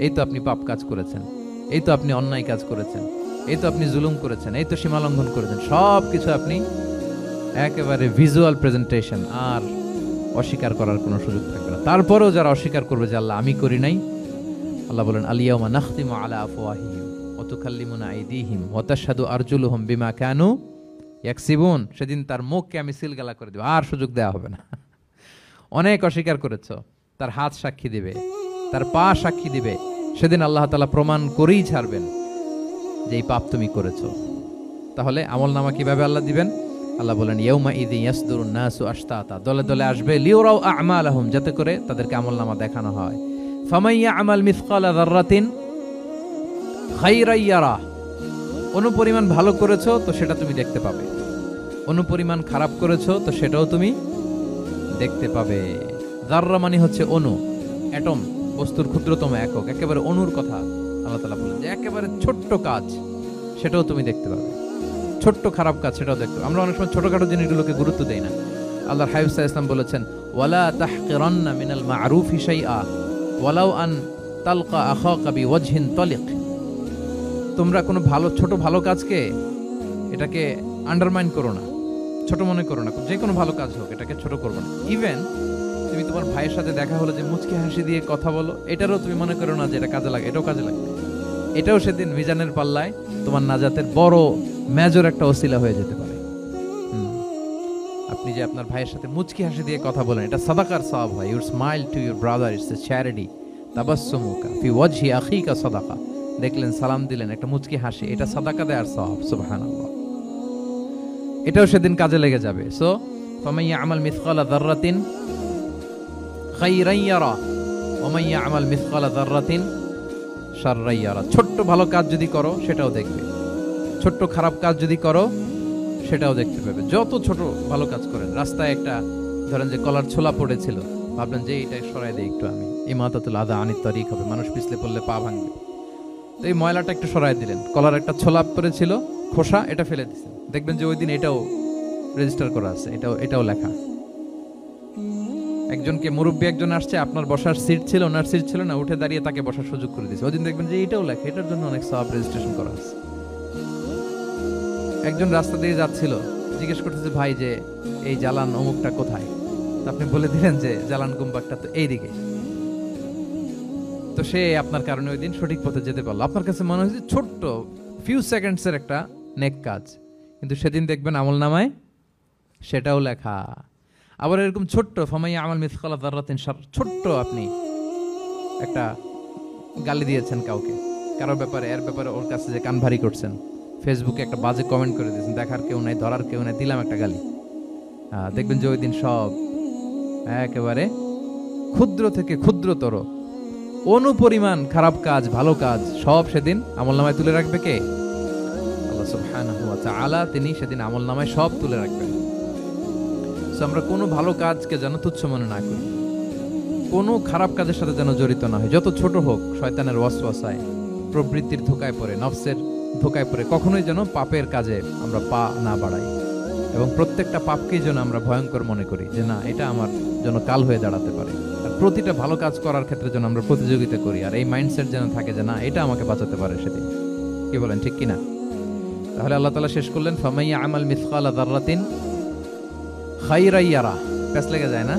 এই তো আপনি পাপ কাজ করেছেন, এই তো আপনি অন্যায় কাজ করেছেন, এই তো আপনি জুলুম করেছেন, এই তো সীমালঙ্ঘন করেছেন। সব কিছু আপনি একেবারে ভিজুয়াল প্রেজেন্টেশন, আর অস্বীকার করার কোনো সুযোগ থাকবে না। তারপরেও যারা অস্বীকার করবে যে আল্লাহ আমি করি নাই, আল্লাহ বলেন আলিয়াউমা নাখতিমু আলা আফওয়াহিহিম ওয়া তুকাল্লিমুনা আইদিহিম ওয়া তাশহাদু আরজুলুহুম বিমা কানু ইয়াকসিবুন। সেদিন তার মুখকে আমি সিলগালা করে দেব, আর সুযোগ দেওয়া হবে না। অনেক অস্বীকার করেছো, তার হাত সাক্ষী দিবে, তার পা সাক্ষী দিবে। সেদিন আল্লাহ তাআলা প্রমাণ করেই ছাড়বেন যে এই পাপ তুমি করেছো। তাহলে আমলনামা কিভাবে আল্লাহ দিবেন? আল্লাহ বলেন ইয়াউমা ইযি ইয়াসদুরুন নাসু আশতাতা, দলে দলে আসবে, লিউরাউ আ'মালাহুম, যাতে করে তাদেরকে আমলনামা দেখানো হয়। ফামান ইয়া'মাল মিসকালা যাররাতিন খায়রান ইয়ারা, অনুপরিমাণ ভালো করেছো তো সেটা তুমি দেখতে পাবে, অনুপরিমাণ খারাপ করেছো তো সেটাও তুমি দেখতে পাবে। যাররা মানে হচ্ছে অণু, অ্যাটম, বস্তুর ক্ষুদ্রতম একক, একেবারে অণুর কথা আল্লাহ তাআলা বলেন যে একেবারে ছোট্ট কাজ সেটাও তুমি দেখতে পাবে, ছোট্ট খারাপ কাজ সেটাও দেখতে পাবে। আমরা অনেক সময় ছোটখাটো জিনিসগুলোকে গুরুত্ব দেই না। আল্লাহর হাবিব সাল্লাল্লাহু আলাইহি ওয়াসাল্লাম বলেছেন ওয়ালা তাহকিরান্না মিনাল মা'রুফি শাইআ ওয়ালাউ আন তালকা আখাকা বিওয়াজহিন তালিক। তোমরা কোনো ছোট ভালো কাজকে এটাকে আন্ডারমাইন করো না, ছোট মনে করো না। যে কোনো ভালো কাজ হোক এটাকে ছোট করবে না। ইভেন তুমি তোমার ভাইয়ের সাথে দেখা হলো যে মুচকি হাসি দিয়ে কথা বলো, এটারও তুমি মনে করো না যে এটা কাজে লাগে, এটাও কাজে লাগবে। এটাও সেদিন মিজানের পাল্লায় তোমার নাজাতের বড় মেজর একটা ওসিলা হয়ে যেতে পারে। আপনি যে আপনার ভাইয়ের সাথে মুচকি হাসি দিয়ে কথা বলেন, এটা সাদাকার সওয়াব হয়। Your smile to your brother, it's a charity. তাবাসসুমুকা ফি ওয়াজহি আখিকা সাদাকা, দেখলেন সালাম দিলেন, একটা মুচকি হাসি, এটা সাদাকা দেওয়ার সওয়াব। সুবহানাল্লাহ, এটাও সেদিন কাজে লেগে যাবে। সো ফামান ইয়া'মাল মিসকালা যাররাতিন খায়রান ইয়ারা ওয়া মান ইয়া'মাল মিসকালা যাররাতিন শাররান ইয়ারা। ছোট্ট ভালো কাজ যদি করো সেটাও দেখবে, ছোট্ট খারাপ কাজ যদি করো সেটাও দেখতে পাবে। যত ছোট ভালো কাজ করেন, রাস্তায় একটা ধরেন যে কলার ছোলা পড়েছিল, ভাবলেন যে এটা সরাই দেই একটু, আমি ইমাতাতুল আযা আনিত তারিক হবে, মানুষ পিছলে পড়লে পা ভাঙবে, তো এই ময়লাটা একটু সরাই দিলেন। কলার একটা ছোলা পড়েছিল, খোসা, এটা ফেলে দিচ্ছেন, দেখবেন যে ওই দিন এটাও রেজিস্টার করা আছে, এটাও লেখা। একজনকে মুরব্বী একজন আসছে, আপনার বসার সিট ছিল, ওনার সিট ছিল না, উঠে দাঁড়িয়ে তাকে বসার সুযোগ করে দিয়েছে, ওই দিন দেখবেন যে এটাও লেখা, এটার জন্য অনেক সওয়াব রেজিস্ট্রেশন করা আছে। একজন রাস্তা দিয়ে যাচ্ছিল, জিজ্ঞেস করতেছে ভাই যে এই জালান অমুকটা কোথায়, আপনি বলে দিলেন যে জালান গুম্বাকটা তো এইদিকে, তো সে আপনার কারণে ওই দিন সঠিক পথে যেতে পারলো। আপনার কাছে মনে হয়েছে ছোট্ট ফিউ সেকেন্ডসের একটা নেক কাজ, কিন্তু সেদিন দেখবেন আমলনামায় সেটাও লেখা। আবার এরকম ছোট্ট ফামাইয়া আমাল মিসকালা যাররাতিন শার, ছোট্ট আপনি একটা গালি দিয়েছেন কাউকে, কারোর ব্যাপারে, এর ব্যাপারে ওর কাছে যে কান ভারী করছেন, ফেসবুকে একটা বাজে কমেন্ট করে দিয়েছেন, দেখার কেউ নাই, ধরার কেউ নাই, দিলাম একটা গালি। দেখবেন যে ওই দিন সব একেবারে ক্ষুদ্র থেকে ক্ষুদ্রতর অনুপরিমাণ খারাপ কাজ, ভালো কাজ সব সেদিন আমলনামায় তুলে রাখবে কে? আল্লাহ সুবহানাহু ওয়া তাআলা, তিনি সেদিন আমলনামায় সব তুলে রাখবেন। সো আমরা কোনো ভালো কাজকে যেন তুচ্ছ মনে না করি, কোনো খারাপ কাজের সাথে যেন জড়িত না হয়, যত ছোট হোক। শয়তানের ওয়াসওয়াসায়, প্রবৃত্তির ধোকায় পড়ে, নফসের ধোকায় পড়ে কখনোই যেন পাপের কাজে আমরা পা না বাড়াই, এবং প্রত্যেকটা পাপকেই যেন আমরা ভয়ঙ্কর মনে করি যে না, এটা আমার জন্য কাল হয়ে দাঁড়াতে পারে। আর প্রতিটা ভালো কাজ করার ক্ষেত্রে যেন আমরা প্রতিযোগিতা করি, আর এই মাইন্ডসেট যেন থাকে যে না, এটা আমাকে বাঁচাতে পারে সেদিন। কি বলেন, ঠিক কিনা? তাহলে আল্লাহ তাআলা শেষ করলেন, ফামাইয়া আমাল মিসকালা যাররাতিন খাইরান ইয়ারা। প্যাস লেগে যায় না?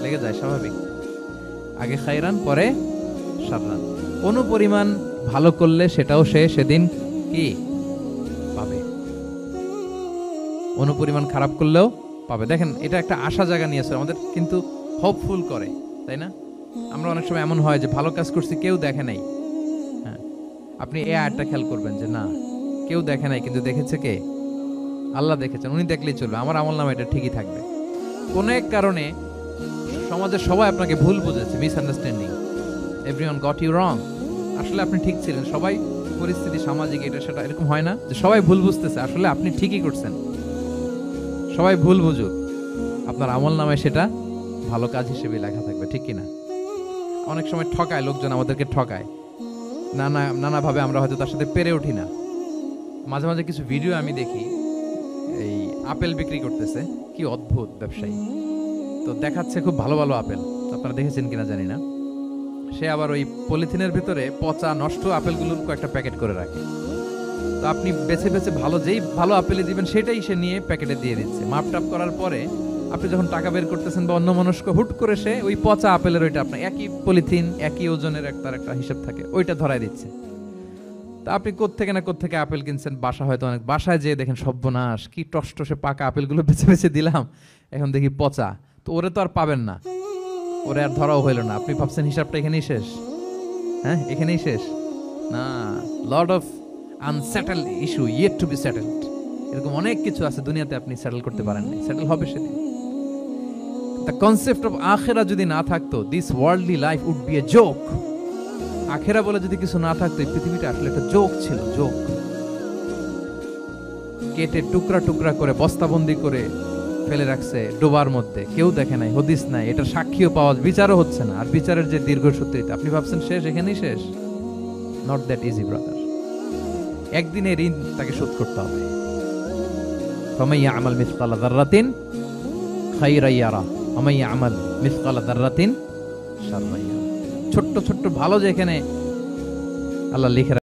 লেগে যায়, স্বাভাবিক। আগে খাইরান, পরে শাররান। অনুপরিমাণ ভালো করলে সেটাও সে সেদিন কি পাবে, অনুপরিমাণ খারাপ করলেও পাবে। দেখেন, এটা একটা আশা জায়গা নিয়েছে আমাদের, কিন্তু হোপফুল করে, তাই না? আমরা অনেক সময় এমন হয় যে ভালো কাজ করছি, কেউ দেখে নাই। হ্যাঁ, আপনি এই আয়াতটা খেয়াল করবেন যে না, কেউ দেখে নাই, কিন্তু দেখেছে কে? আল্লাহ দেখেছেন, উনি দেখলেই চলবে, আমার আমলনামা এটা ঠিকই থাকবে। কোন এক কারণে সমাজের সবাই আপনাকে ভুল বুঝেছে, misunderstanding, everyone got you wrong. আসলে আপনি ঠিক ছিলেন, সবাই পরিস্থিতি, সামাজিক, এটা সেটা, এরকম হয় না যে সবাই ভুল বুঝতেছে, আসলে আপনি ঠিকই করছেন। সবাই ভুল বুঝুক, আপনার আমলনামায় সেটা ভালো কাজ হিসেবে লেখা থাকবে, ঠিক কিনা? অনেক সময় ঠকায় লোকজন, আমাদেরকে ঠকায় নানাভাবে, আমরা হয়তো তার সাথে পেরে উঠি না। মাঝে মাঝে কিছু ভিডিও আমি দেখি, এই আপেল বিক্রি করতেছে, কি অদ্ভুত ব্যবসায়ী। তো দেখাচ্ছে খুব ভালো ভালো আপেল, আপনারা দেখেছেন কিনা জানি না। সে আবার ওই পলিথিনের ভিতরে পচা নষ্ট আপেলগুলোর কয়েকটা প্যাকেট করে রাখে। তো আপনি বেছে বেছে ভালো, যেই ভালো আপেলই দিবেন সেটাই সে নিয়ে প্যাকেটে দিয়ে দিচ্ছে। মাপটাপ করার পরে আপনি যখন টাকা বের করতেছেন বা অন্যমনস্ক, হুট করে সে ওই পচা আপেলের, ওইটা আপনার একই পলিথিন, একই ওজনের তার একটা হিসাব থাকে, ওইটা ধরাই দিচ্ছে। তা আপনি কোত্থেকে না কোত্থেকে আপেল কিনছেন, বাসা হয়তো অনেক, বাসায় যেয়ে দেখেন সর্বনাশ, কি টসটসে পাকা আপেলগুলো বেছে বেছে দিলাম, এখন দেখি পচা। তো ওরে তো আর পাবেন না, ওরে আর ধরাও হইল না। আপনি ভাবছেন হিসাবটা এখানেই শেষ? হ্যাঁ, এখানেই শেষ না। Lot of unsettled issue yet to be settled. এরকম অনেক কিছু আছে দুনিয়াতে, আপনি সেটেল করতে পারেন না, সেটেল হবে সেদিন। দ্য কনসেপ্ট অফ আখিরা যদি না থাকতো, this worldly life would be a joke. আখিরা বলে যদি কিছু না থাকতো, এই পৃথিবীটা আসলে একটা জোক ছিল, জোক। কেটে টুকরা টুকরা করে বস্তাবন্দি করে ফেলে রাখছে ডোবার মধ্যে, কেউ দেখে নাই, হদিস নাই, এটা সাক্ষীও পাওয়া, বিচারও হচ্ছে না। আর বিচারের যে দীর্ঘসূত্রিতা, আপনি ভাবছেন শেষ, এখানেই শেষ? Not that easy brother. একদিনের ঋণ তাকে শোধ করতে হবে। ফামান ইয়ামাল মিসকালা যাররাতিন খাইরান ইয়ারা ওয়া মান ইয়ামাল মিসকালা যাররাতিন শাররান ইয়ারা। ছোট্ট ছোট্ট ভালো যেখানে আল্লাহ লিখে